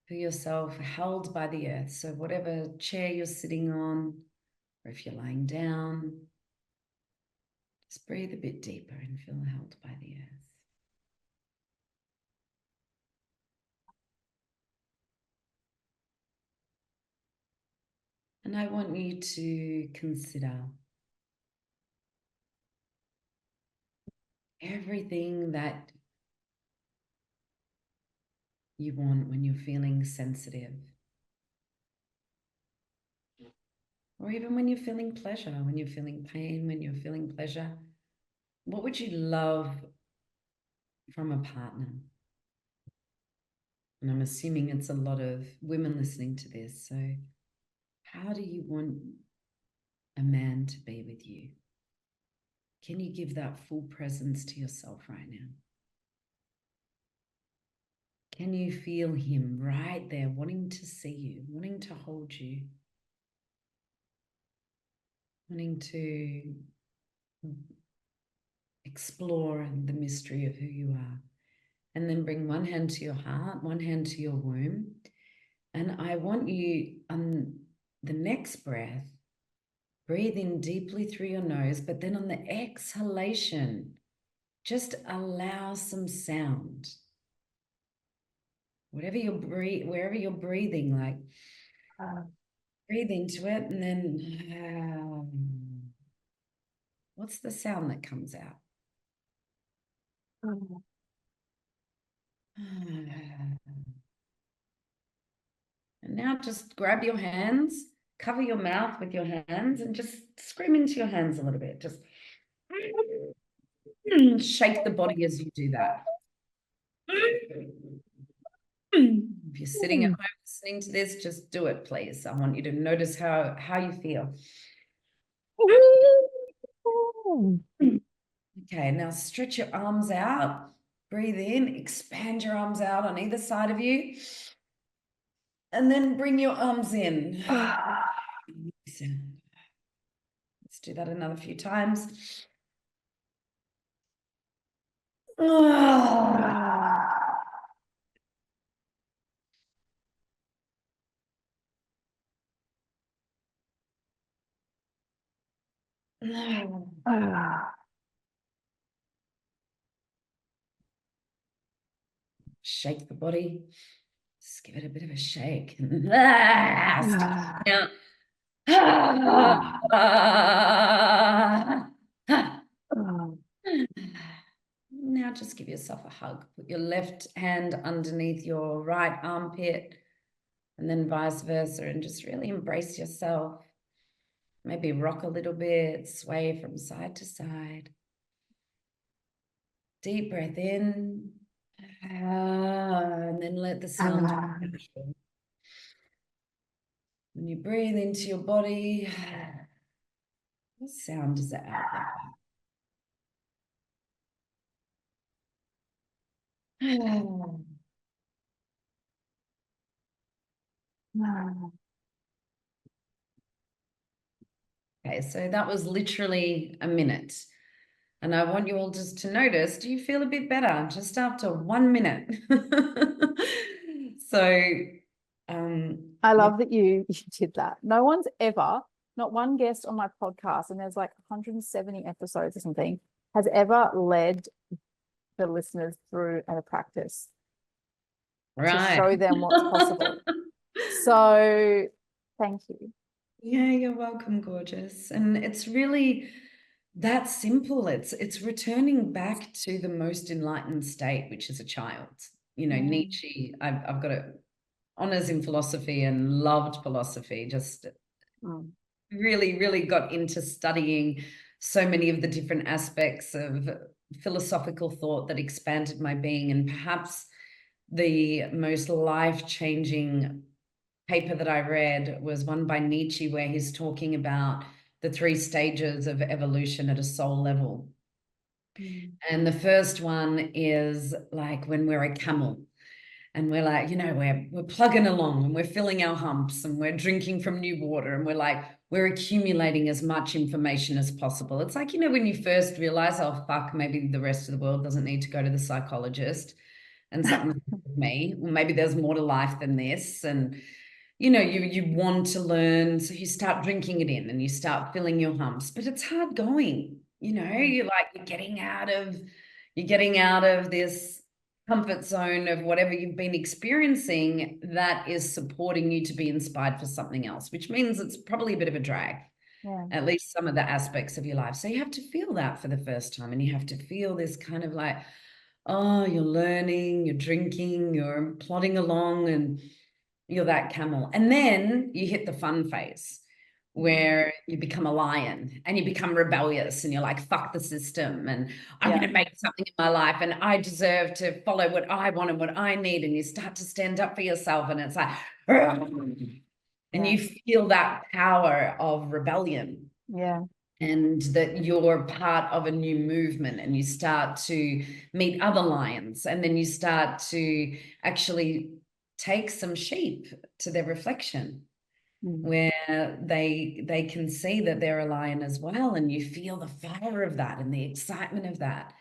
Feel yourself held by the earth. So whatever chair you're sitting on, or if you're lying down, just breathe a bit deeper and feel held by the earth. And I want you to consider everything that you want when you're feeling sensitive. Or even when you're feeling pleasure, when you're feeling pain, when you're feeling pleasure. What would you love from a partner? And I'm assuming it's a lot of women listening to this. So how do you want a man to be with you? Can you give that full presence to yourself right now? Can you feel him right there, wanting to see you, wanting to hold you, wanting to explore the mystery of who you are? And then bring one hand to your heart, one hand to your womb. And I want you, on the next breath, breathe in deeply through your nose, but then on the exhalation, just allow some sound. Wherever you're breathing, like breathe into it, and then what's the sound that comes out? And now just grab your hands, cover your mouth with your hands, and just scream into your hands a little bit. Just shake the body as you do that. If you're sitting at home listening to this, just do it, please. I want you to notice how you feel. Okay, now stretch your arms out. Breathe in, expand your arms out on either side of you. And then bring your arms in. Let's do that another few times. Shake the body. Just give it a bit of a shake. Now, now just give yourself a hug. Put your left hand underneath your right armpit and then vice versa, and just really embrace yourself. Maybe rock a little bit, sway from side to side. Deep breath in, and then let the sound. When you breathe into your body, what sound does it out there? Okay, so that was literally a minute. And I want you all just to notice, do you feel a bit better just after 1 minute? So
I love that you did that. No one's ever, not one guest on my podcast, and there's like 170 episodes or something, has ever led the listeners through a practice to show them what's possible. So thank you.
Yeah, you're welcome, gorgeous. And it's really that simple. It's returning back to the most enlightened state, which is a child. You know, Nietzsche, I've got a honors in philosophy and loved philosophy, just really, really got into studying so many of the different aspects of philosophical thought that expanded my being. And perhaps the most life-changing paper that I read was one by Nietzsche, where he's talking about the 3 stages of evolution at a soul level. And the first one is like when we're a camel and we're like, you know, we're plugging along and we're filling our humps and we're drinking from new water and we're accumulating as much information as possible. It's like, you know, when you first realize, oh, fuck, maybe the rest of the world doesn't need to go to the psychologist and something's with me, or maybe there's more to life than this. And you know, you want to learn, so you start drinking it in and you start filling your humps, but it's hard going, you know, you're getting out of this comfort zone of whatever you've been experiencing that is supporting you to be inspired for something else, which means it's probably a bit of a drag, at least some of the aspects of your life. So you have to feel that for the first time, and you have to feel this kind of like, oh, you're learning, you're drinking, you're plodding along, and you're that camel. And then you hit the fun phase where you become a lion and you become rebellious and you're like, fuck the system and I'm going to make something in my life and I deserve to follow what I want and what I need. And you start to stand up for yourself and it's like, and you feel that power of rebellion. And that you're part of a new movement, and you start to meet other lions, and then you start to actually take some sheep to their reflection where they can see that they're a lion as well, and you feel the fire of that and the excitement of that.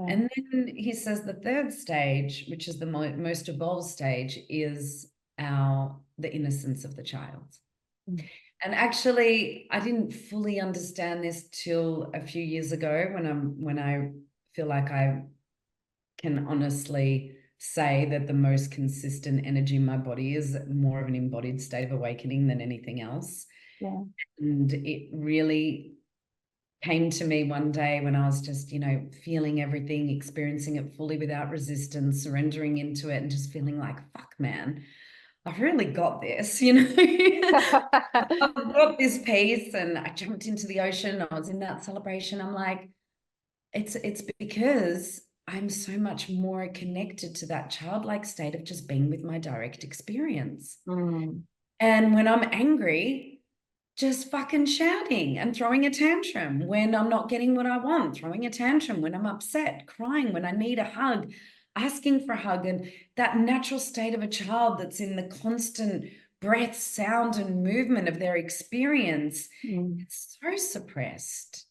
And then he says the third stage, which is the most evolved stage, is the innocence of the child. And actually, I didn't fully understand this till a few years ago when I feel like I can honestly say that the most consistent energy in my body is more of an embodied state of awakening than anything else. And it really came to me one day when I was just, you know, feeling everything, experiencing it fully without resistance, surrendering into it, and just feeling like, fuck, man, I've really got this, you know. I've got this piece, and I jumped into the ocean. I was in that celebration. I'm like, it's because I'm so much more connected to that childlike state of just being with my direct experience. And when I'm angry, just fucking shouting and throwing a tantrum. When I'm not getting what I want, throwing a tantrum. When I'm upset, crying. When I need a hug, asking for a hug. And that natural state of a child that's in the constant breath, sound, and movement of their experience, it's so suppressed.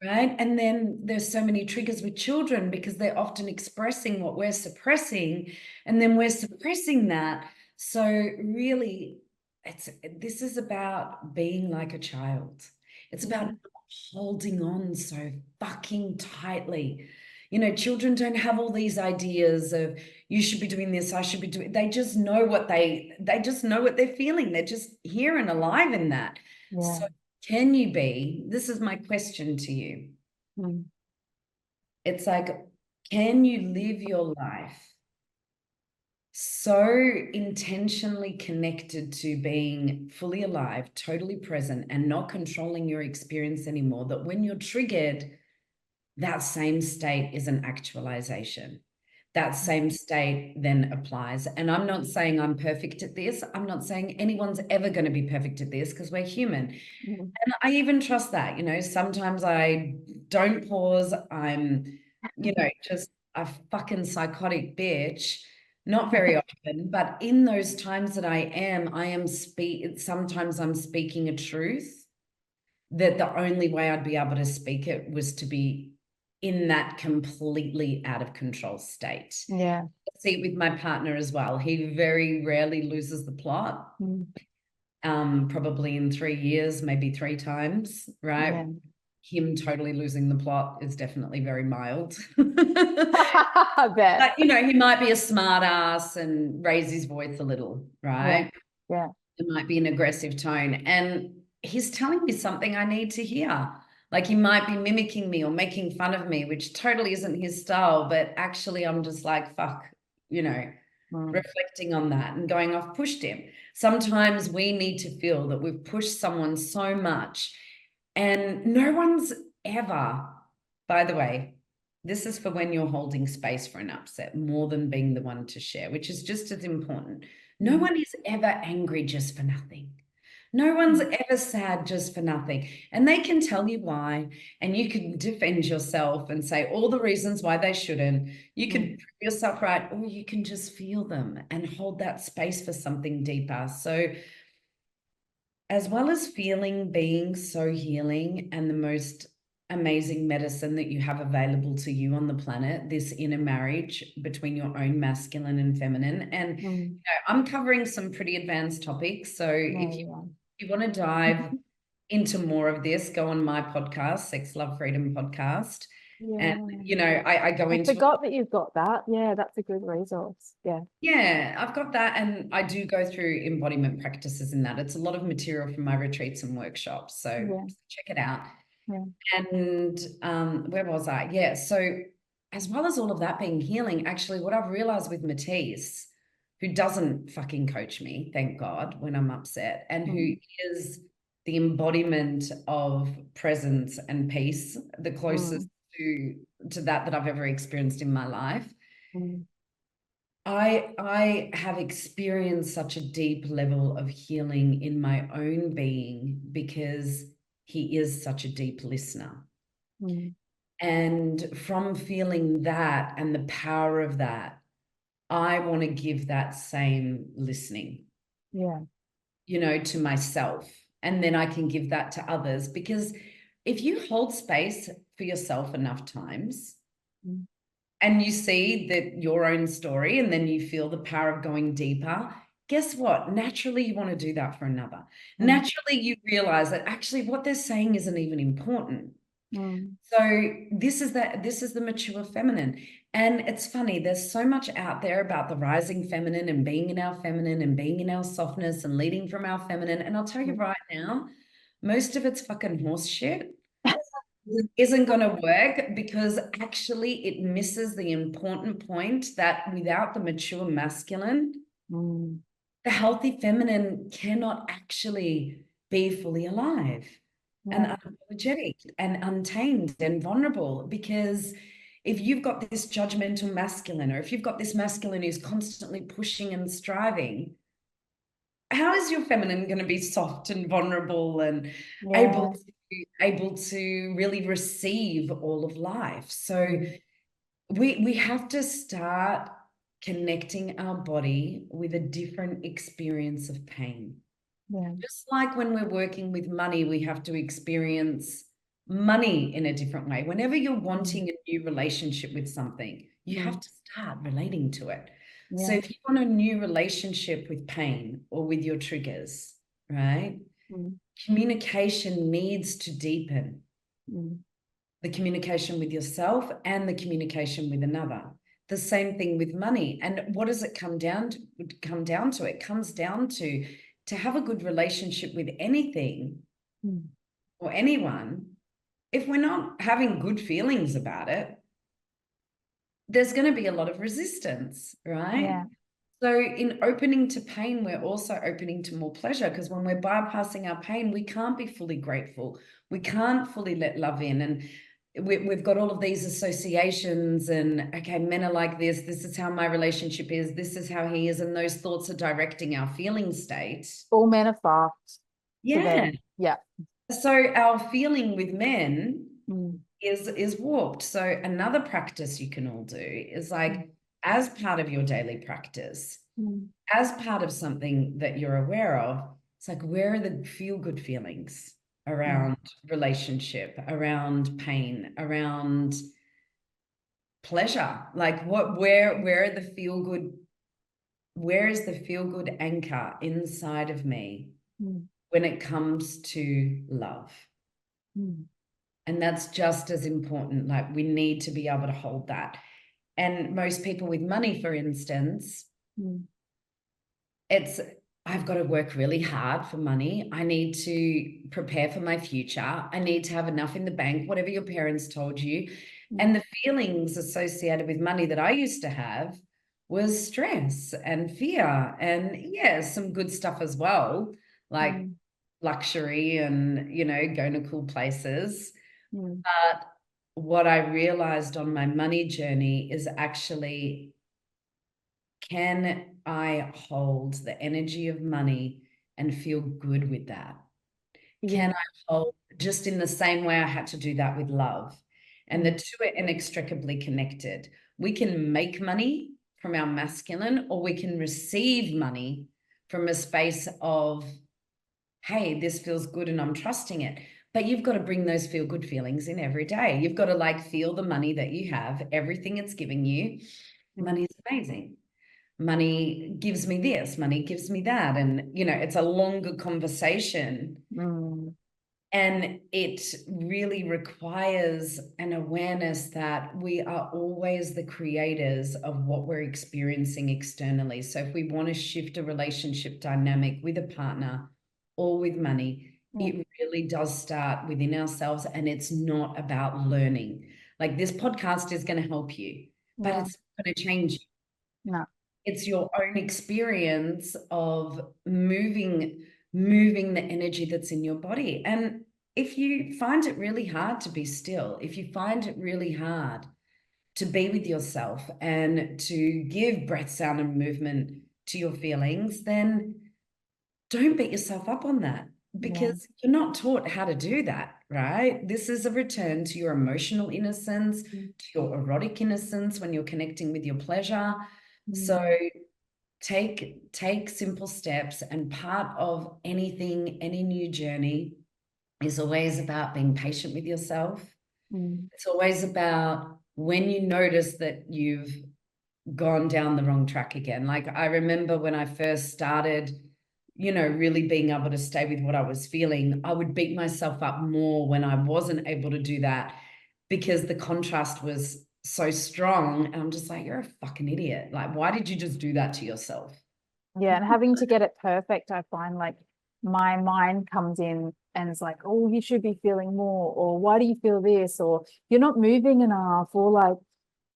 Right? And then there's so many triggers with children because they're often expressing what we're suppressing, and then we're suppressing that. So really, this is about being like a child. It's about holding on so fucking tightly. You know, children don't have all these ideas of you should be doing this, I should be doing. They just know what they just know what they're feeling. They're just here and alive in that. So can you be? This is my question to you. It's like, can you live your life so intentionally connected to being fully alive, totally present, and not controlling your experience anymore, that when you're triggered, that same state is an actualization. That same state then applies. And I'm not saying I'm perfect at this. I'm not saying anyone's ever going to be perfect at this, because we're human.
Mm.
And I even trust that, sometimes I don't pause. I'm, just a fucking psychotic bitch. Not very often, but in those times that I am sometimes I'm speaking a truth that the only way I'd be able to speak it was to be in that completely out of control state.
Yeah.
I see it with my partner as well. He very rarely loses the plot. Probably in 3 years, maybe 3 times, right?
Yeah.
Him totally losing the plot is definitely very mild.
I bet.
But, he might be a smart ass and raise his voice a little, right?
Yeah.
It might be an aggressive tone. And he's telling me something I need to hear. Like, he might be mimicking me or making fun of me, which totally isn't his style. But actually, I'm just like, fuck, reflecting on that and going, I've pushed him. Sometimes we need to feel that we've pushed someone so much. And no one's ever, by the way, this is for when you're holding space for an upset more than being the one to share, which is just as important. No one is ever angry just for nothing. No one's ever sad just for nothing. And they can tell you why, and you can defend yourself and say all the reasons why they shouldn't. You can prove yourself right, or you can just feel them and hold that space for something deeper. So as well as feeling being so healing and the most amazing medicine that you have available to you on the planet, this inner marriage between your own masculine and feminine. And I'm covering some pretty advanced topics. So if you want to dive into more of this, go on my podcast, Sex, Love, Freedom podcast.
Yeah.
And, I go into...
I forgot that you've got that. Yeah, that's a good resource. Yeah.
Yeah, I've got that. And I do go through embodiment practices in that. It's a lot of material from my retreats and workshops. So check it out.
Yeah.
And where was I? Yeah. So as well as all of that being healing, actually what I've realized with Matisse, who doesn't fucking coach me, thank God, when I'm upset, and who is the embodiment of presence and peace, the closest to that I've ever experienced in my life. I have experienced such a deep level of healing in my own being because he is such a deep listener. And from feeling that and the power of that, I want to give that same listening, to myself. And then I can give that to others, because if you hold space for yourself enough times, and you see that your own story, and then you feel the power of going deeper, guess what? Naturally, you want to do that for another. Naturally, you realize that actually what they're saying isn't even important. So this is the mature feminine. And it's funny, there's so much out there about the rising feminine and being in our feminine and being in our softness and leading from our feminine. And I'll tell you right now, most of it's fucking horse shit. Isn't going to work, because actually it misses the important point that without the mature masculine, the healthy feminine cannot actually be fully alive and unapologetic and untamed and vulnerable. Because if you've got this judgmental masculine, or if you've got this masculine who's constantly pushing and striving, how is your feminine going to be soft and vulnerable and able to really receive all of life? So we have to start connecting our body with a different experience of pain. Just like when we're working with money, we have to experience money in a different way. Whenever you're wanting a new relationship with something, you have to start relating to it. So if you want a new relationship with pain or with your triggers, right? Communication needs to deepen. The communication with yourself and the communication with another. The same thing with money. And what does it come down to? It comes down to have a good relationship with anything or anyone. If we're not having good feelings about it, there's going to be a lot of resistance, right?
Yeah.
So in opening to pain, we're also opening to more pleasure, because when we're bypassing our pain, we can't be fully grateful. We can't fully let love in. And we've got all of these associations and, okay, men are like this. This is how my relationship is. This is how he is. And those thoughts are directing our feeling state.
All men are fucked.
Yeah.
Yeah.
So our feeling with men
Mm.
is warped. So another practice you can all do is like, as part of your daily practice, as part of something that you're aware of, it's like, where are the feel-good feelings around relationship, around pain, around pleasure? Like where are the feel-good, where is the feel-good anchor inside of me when it comes to love? And that's just as important. Like, we need to be able to hold that. And most people with money, for instance, it's, I've got to work really hard for money. I need to prepare for my future. I need to have enough in the bank, whatever your parents told you. And the feelings associated with money that I used to have was stress and fear, and yeah, some good stuff as well, like luxury and, you know, going to cool places. But what I realized on my money journey is actually, can I hold the energy of money and feel good with that? Can I hold, just in the same way I had to do that with love? And the two are inextricably connected. We can make money from our masculine, or we can receive money from a space of, hey, this feels good and I'm trusting it. But you've got to bring those feel good feelings in every day. You've got to like feel the money that you have, everything it's giving you. Money is amazing. Money gives me this, money gives me that. And, you know, it's a longer conversation. And it really requires an awareness that we are always the creators of what we're experiencing externally. So if we want to shift a relationship dynamic with a partner or with money, it really does start within ourselves, and it's not about learning. Like, this podcast is going to help you, but it's not going to change you.
No.
It's your own experience of moving the energy that's in your body. And if you find it really hard to be still, if you find it really hard to be with yourself and to give breath, sound, and movement to your feelings, then don't beat yourself up on that, because you're not taught how to do that, right? This is a return to your emotional innocence, to your erotic innocence when you're connecting with your pleasure. So take simple steps, and part of anything, any new journey, is always about being patient with yourself. It's always about, when you notice that you've gone down the wrong track again. Like, I remember when I first started, you know, really being able to stay with what I was feeling, I would beat myself up more when I wasn't able to do that, because the contrast was so strong. And I'm just like, you're a fucking idiot. Like, why did you just do that to yourself?
Yeah, and having to get it perfect, I find, like, my mind comes in and it's like, oh, you should be feeling more, or why do you feel this, or you're not moving enough, or like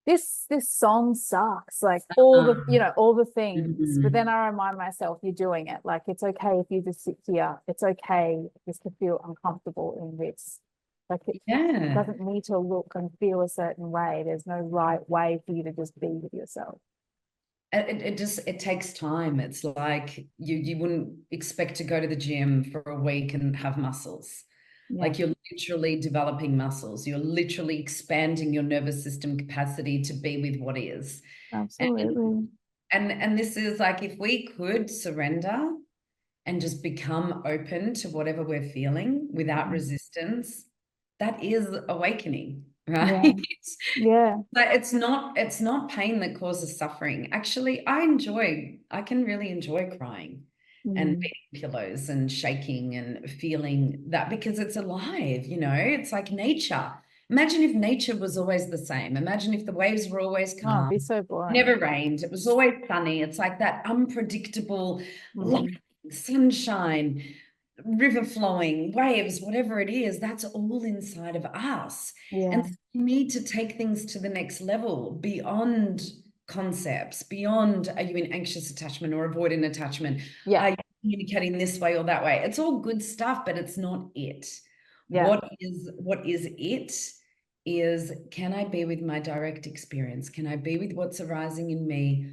this song sucks, like all the, you know, all the things. But then I remind myself, you're doing it. Like, it's okay if you just sit here. It's okay just to feel uncomfortable in this. Like, it doesn't need to look and feel a certain way. There's no right way for you to just be with yourself.
It takes time. It's like, you wouldn't expect to go to the gym for a week and have muscles. Like, you're literally developing muscles. You're literally expanding your nervous system capacity to be with what is.
Absolutely.
And this is like, if we could surrender and just become open to whatever we're feeling without resistance, that is awakening, right?
Yeah.
But it's not pain that causes suffering. Actually, I can really enjoy crying and beating pillows and shaking and feeling that, because it's alive, you know. It's like nature. Imagine if nature was always the same. Imagine if the waves were always
Oh,
calm.
it'd be so boring.
Never rained. It was always sunny. It's like that unpredictable light, sunshine, river flowing, waves, whatever it is, that's all inside of us.
Yeah.
And so we need to take things to the next level beyond concepts, beyond are you in anxious attachment or avoidant attachment?
Yeah.
Are you communicating this way or that way? It's all good stuff, but it's not it.
Yeah.
What is it is, can I be with my direct experience? Can I be with what's arising in me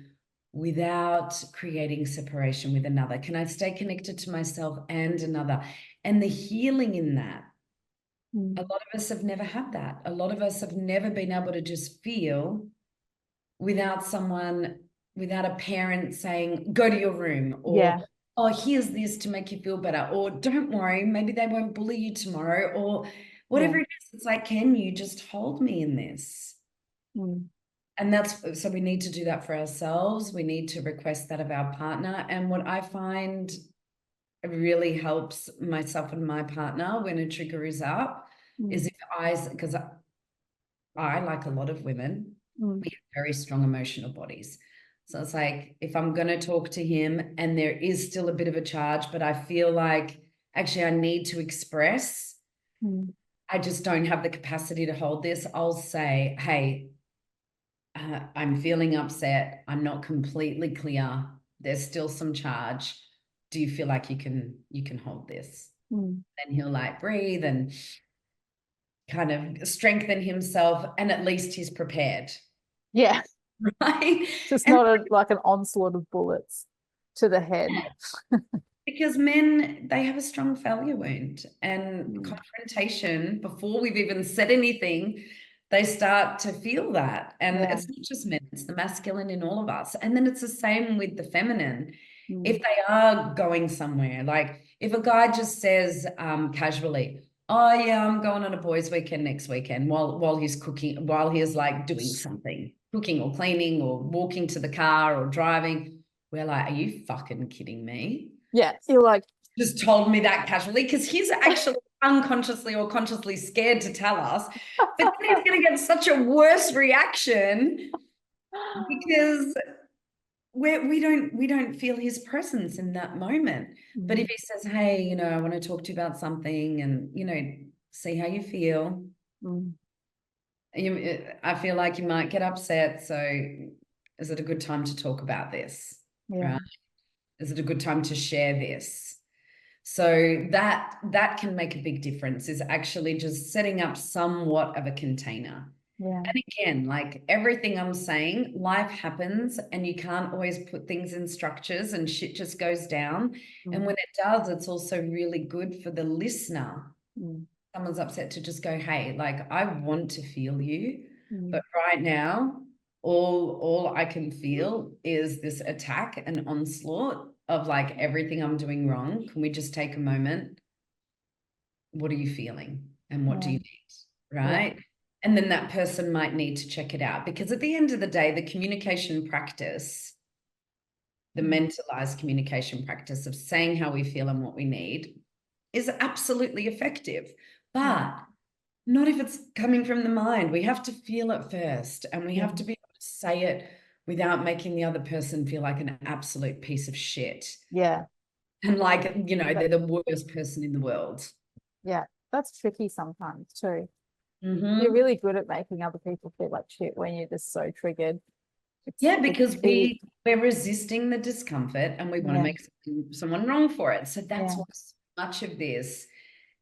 without creating separation with another? Can I stay connected to myself and another? And the healing in that, a lot of us have never had that. A lot of us have never been able to just feel without someone, without a parent saying, go to your room, or,
Yeah.
oh, here's this to make you feel better, or don't worry, maybe they won't bully you tomorrow, or whatever
Yeah.
it is. It's like, can you just hold me in this? And that's, so we need to do that for ourselves. We need to request that of our partner. And what I find really helps myself and my partner when a trigger is up is if because I, like a lot of women, we have very strong emotional bodies. So it's like, if I'm going to talk to him and there is still a bit of a charge, but I feel like actually I need to express, I just don't have the capacity to hold this, I'll say, hey, I'm feeling upset. I'm not completely clear. There's still some charge. Do you feel like you can hold this? Then he'll like breathe and kind of strengthen himself, and at least he's prepared.
Yeah.
Right?
Just
And
not like an onslaught of bullets to the head.
because men, they have a strong failure wound, and confrontation, before we've even said anything, they start to feel that. And it's not just men, it's the masculine in all of us. And then it's the same with the feminine. If they are going somewhere, like if a guy just says casually, oh yeah, I'm going on a boys' weekend next weekend, while he's cooking, while he's like doing something, cooking or cleaning or walking to the car or driving, we're like, are you fucking kidding me?
Yeah. You're like,
Just told me that casually, because he's actually unconsciously or consciously scared to tell us, but then he's going to get such a worse reaction because we don't feel his presence in that moment. But if he says, hey, you know, I want to talk to you about something, and, you know, see how you feel. I feel like you might get upset. So is it a good time to talk about this? Right? Is it a good time to share this? So that can make a big difference, is actually just setting up somewhat of a container. And again, like everything I'm saying, life happens and you can't always put things in structures and shit just goes down. And when it does, it's also really good for the listener. Someone's upset, to just go, hey, like, I want to feel you, but right now, all I can feel is this attack and onslaught of like everything I'm doing wrong. Can we just take a moment? What are you feeling? And what do you need? Right? And then that person might need to check it out, because at the end of the day, the communication practice, the mentalized communication practice of saying how we feel and what we need, is absolutely effective. But not if it's coming from the mind. We have to feel it first, and we have to be able to say it without making the other person feel like an absolute piece of shit.
yeah.
And like, you know, they're the worst person in the world.
Yeah. That's tricky sometimes too. You're
Mm-hmm.
really good at making other people feel like shit when you're just so triggered.
Yeah, because we're resisting the discomfort and we want to make someone wrong for it. So that's what so much of this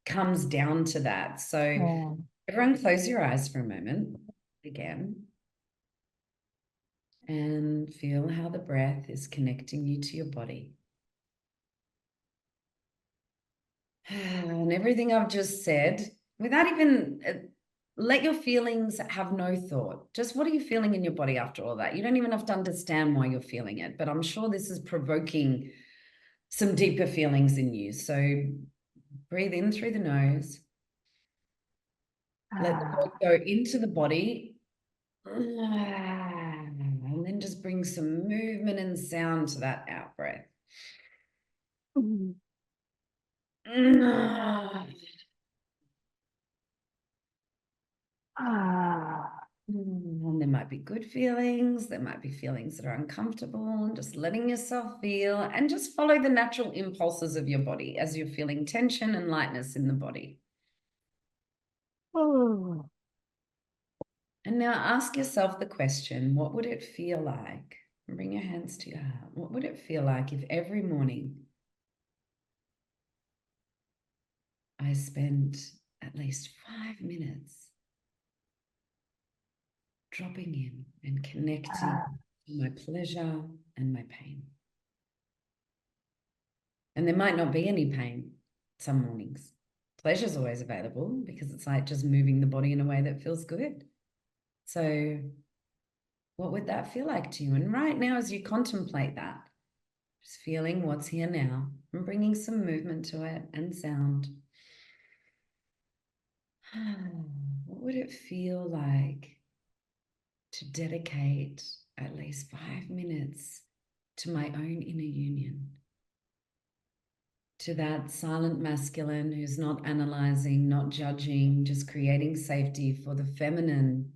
comes down to that. So everyone close your eyes for a moment again, and feel how the breath is connecting you to your body. And everything I've just said, without even let your feelings have no thought. Just what are you feeling in your body after all that? You don't even have to understand why you're feeling it, but I'm sure this is provoking some deeper feelings in you. So breathe in through the nose. Let the breath go into the body. And then just bring some movement and sound to that out breath. And there might be good feelings, there might be feelings that are uncomfortable, and just letting yourself feel and just follow the natural impulses of your body as you're feeling tension and lightness in the body.
Oh,
And now ask yourself the question, what would it feel like? And bring your hands to your heart. What would it feel like if every morning I spent at least 5 minutes dropping in and connecting to my pleasure and my pain? And there might not be any pain some mornings. Pleasure's always available because it's like just moving the body in a way that feels good. So what would that feel like to you? And right now, as you contemplate that, just feeling what's here now and bringing some movement to it and sound. What would it feel like to dedicate at least 5 minutes to my own inner union? To that silent masculine who's not analyzing, not judging, just creating safety for the feminine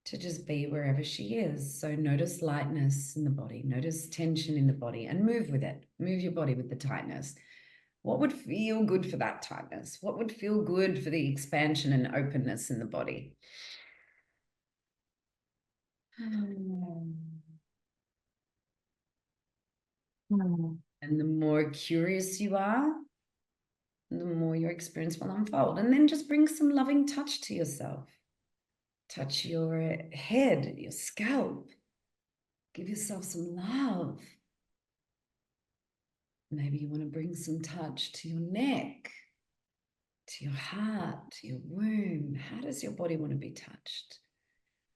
to just be wherever she is. So notice lightness in the body, notice tension in the body, and move with it. Move your body with the tightness. What would feel good for that tightness? What would feel good for the expansion and openness in the body? And the more curious you are, the more your experience will unfold. And then just bring some loving touch to yourself. Touch your head, your scalp. Give yourself some love. Maybe you want to bring some touch to your neck, to your heart, to your womb. How does your body want to be touched?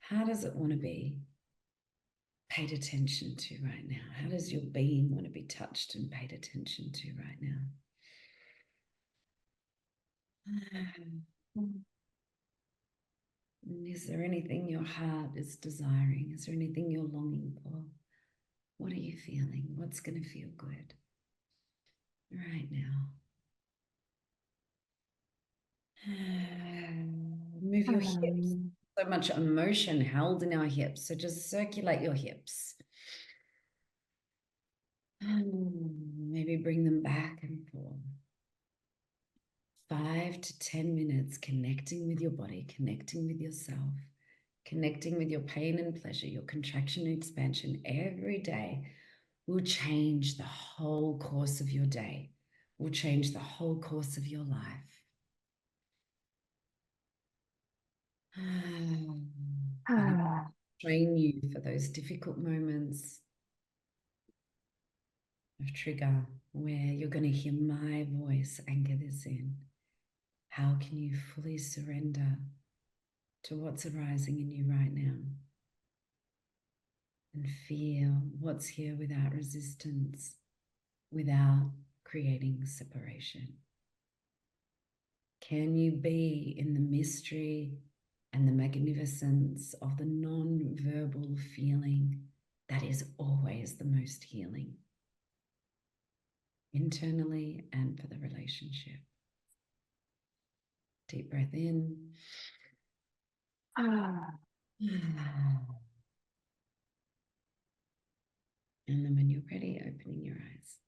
How does it want to be paid attention to right now? How does your being want to be touched and paid attention to right now? Is there anything your heart is desiring? Is there anything you're longing for? What are you feeling? What's going to feel good right now? Move your hips. So much emotion held in our hips. So just circulate your hips. Maybe bring them back and forth. 5 to 10 minutes connecting with your body, connecting with yourself, connecting with your pain and pleasure, your contraction and expansion every day will change the whole course of your day, will change the whole course of your life. Train you for those difficult moments of trigger where you're going to hear my voice anchor this in. How can you fully surrender to what's arising in you right now and feel what's here without resistance, without creating separation? Can you be in the mystery and the magnificence of the non-verbal feeling that is always the most healing, internally and for the relationship? Deep breath in. And then when you're ready, opening your eyes.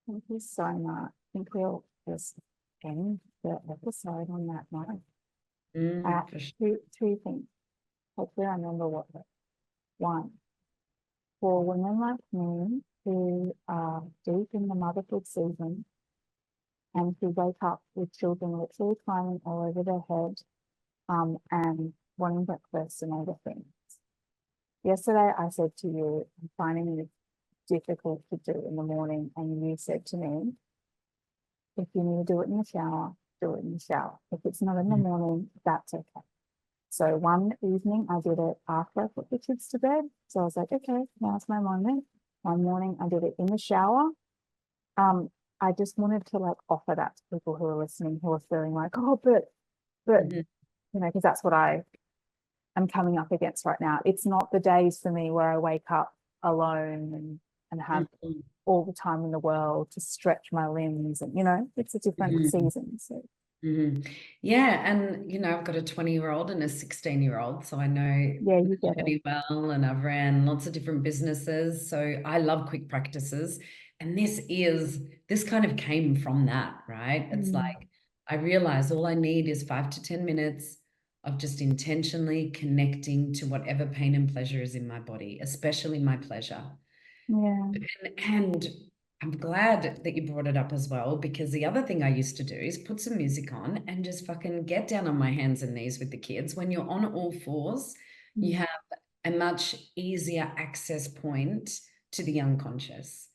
Thank you so much. I think we'll just end the episode on that note.
For sure.
Two things. Hopefully I remember what they. One, for women like me who are deep in the motherhood season and who wake up with children literally climbing all over their head, and wanting breakfast and all the things. Yesterday I said to you, I'm finding it difficult to do in the morning, and you said to me, if you need to do it in the shower, do it in the shower. If it's not in the morning, that's okay. So one evening I did it after I put the kids to bed. So I was like, okay, now it's my moment. One morning I did it in the shower. I just wanted to like offer that to people who are listening, who are feeling like, oh, but you know, because that's what I am coming up against right now. It's not the days for me where I wake up alone and have all the time in the world to stretch my limbs, and you know, it's a different season. So
Mhm. Yeah, and I've got a 20-year-old and a 16-year-old, so I know
Yeah, you get it.
pretty well, and I've ran lots of different businesses, so I love quick practices. And this kind of came from that, right? It's like I realize all I need is 5 to 10 minutes of just intentionally connecting to whatever pain and pleasure is in my body, especially my pleasure.
Yeah.
And I'm glad that you brought it up as well, because the other thing I used to do is put some music on and just fucking get down on my hands and knees with the kids. When you're on all fours, you have a much easier access point to the unconscious.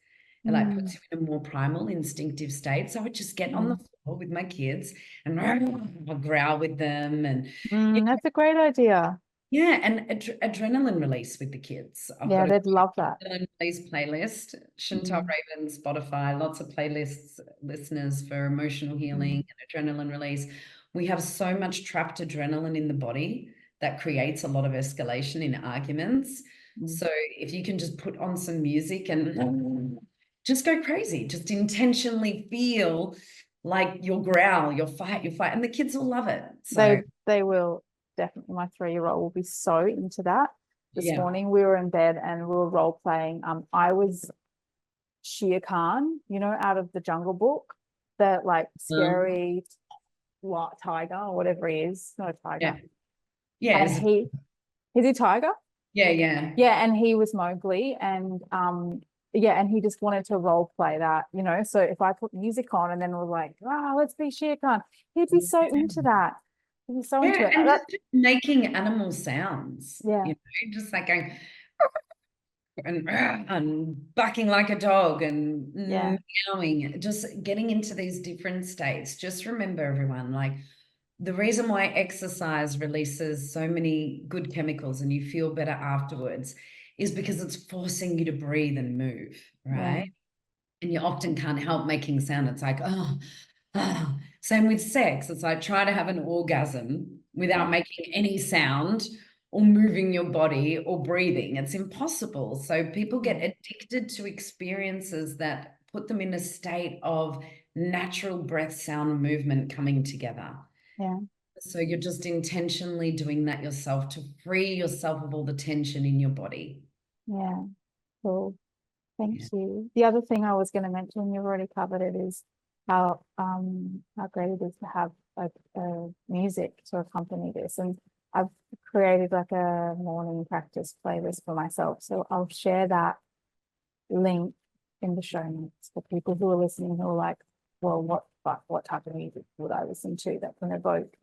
It like puts you in a more primal, instinctive state. So I would just get on the floor with my kids and I'll growl with them, and
That's a great idea.
yeah, and adrenaline release with the kids. I've
Yeah,
got a
they'd love that.
adrenaline release playlist, Chantelle Raven, Spotify, lots of playlists, listeners for emotional healing and adrenaline release. We have so much trapped adrenaline in the body that creates a lot of escalation in arguments. So if you can just put on some music and just go crazy, just intentionally feel like your growl, your fight, and the kids will love it. So
They will definitely. My 3-year-old will be so into that. This
yeah.
morning we were in bed and we were role playing. I was Shere Khan, out of the Jungle Book, that like scary tiger or whatever he is. Not a tiger.
Yeah.
And is he tiger?
Yeah.
Yeah, and he was Mowgli, and and he just wanted to role play that, So if I put music on and then we're like, let's be Shere Khan, he'd be so into that. He'd be so into it.
And just making animal sounds.
Yeah.
Just like going and barking like a dog and meowing, just getting into these different states. Just remember, everyone, like the reason why exercise releases so many good chemicals and you feel better afterwards is because it's forcing you to breathe and move, right? And you often can't help making sound. It's like, oh. Same with sex. It's like try to have an orgasm without making any sound or moving your body or breathing. It's impossible. So people get addicted to experiences that put them in a state of natural breath, sound, movement coming together.
Yeah.
So you're just intentionally doing that yourself to free yourself of all the tension in your body.
Yeah. Cool. Thank you. The other thing I was going to mention, you've already covered it, is how great it is to have a music to accompany this. And I've created like a morning practice playlist for myself. So I'll share that link in the show notes for people who are listening who are like, well, what type of music would I listen to that can evoke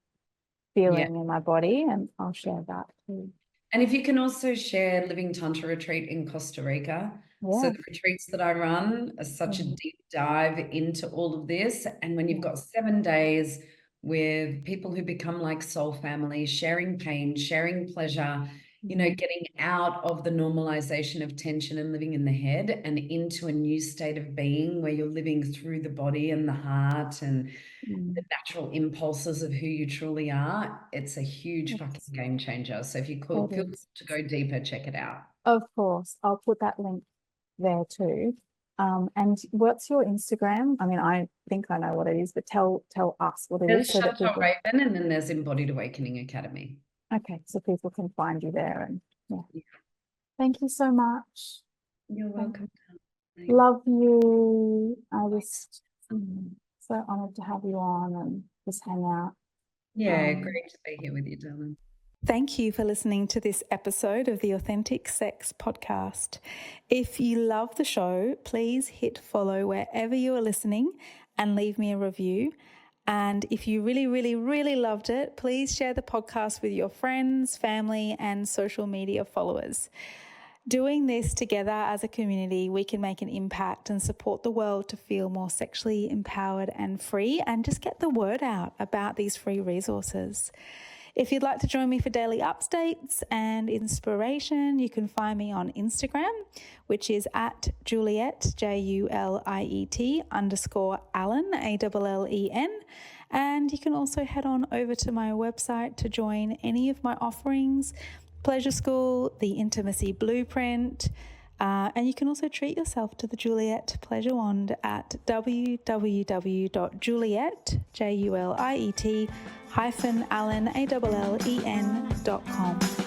feeling in my body? And I'll share that too.
And if you can also share Living Tantra Retreat in Costa Rica. So the retreats that I run are such a deep dive into all of this. And when you've got 7 days with people who become like soul family, sharing pain, sharing pleasure, getting out of the normalization of tension and living in the head and into a new state of being where you're living through the body and the heart and the natural impulses of who you truly are, it's a huge fucking game changer. So if you feel to go deeper, check it out.
Of course. I'll put that link there too. And what's your Instagram? I mean, I think I know what it is, but tell us what it is.
There's Chantelle Raven, and then there's Embodied Awakening Academy.
Okay, so people can find you there. And thank you so much.
You're welcome.
Love you. I was so honored to have you on and just hang out.
Yeah, great to be here with you, darling.
Thank you for listening to this episode of the Authentic Sex Podcast. If you love the show, please hit follow wherever you are listening and leave me a review. And if you really, really, really loved it, please share the podcast with your friends, family, and social media followers. Doing this together as a community, we can make an impact and support the world to feel more sexually empowered and free, and just get the word out about these free resources. If you'd like to join me for daily updates and inspiration, you can find me on Instagram, which is at Juliet, JULIET _Allen, ALLEN. And you can also head on over to my website to join any of my offerings: Pleasure School, the Intimacy Blueprint, And you can also treat yourself to the Juliet Pleasure Wand at www.juliet, Juliet, -allen.com.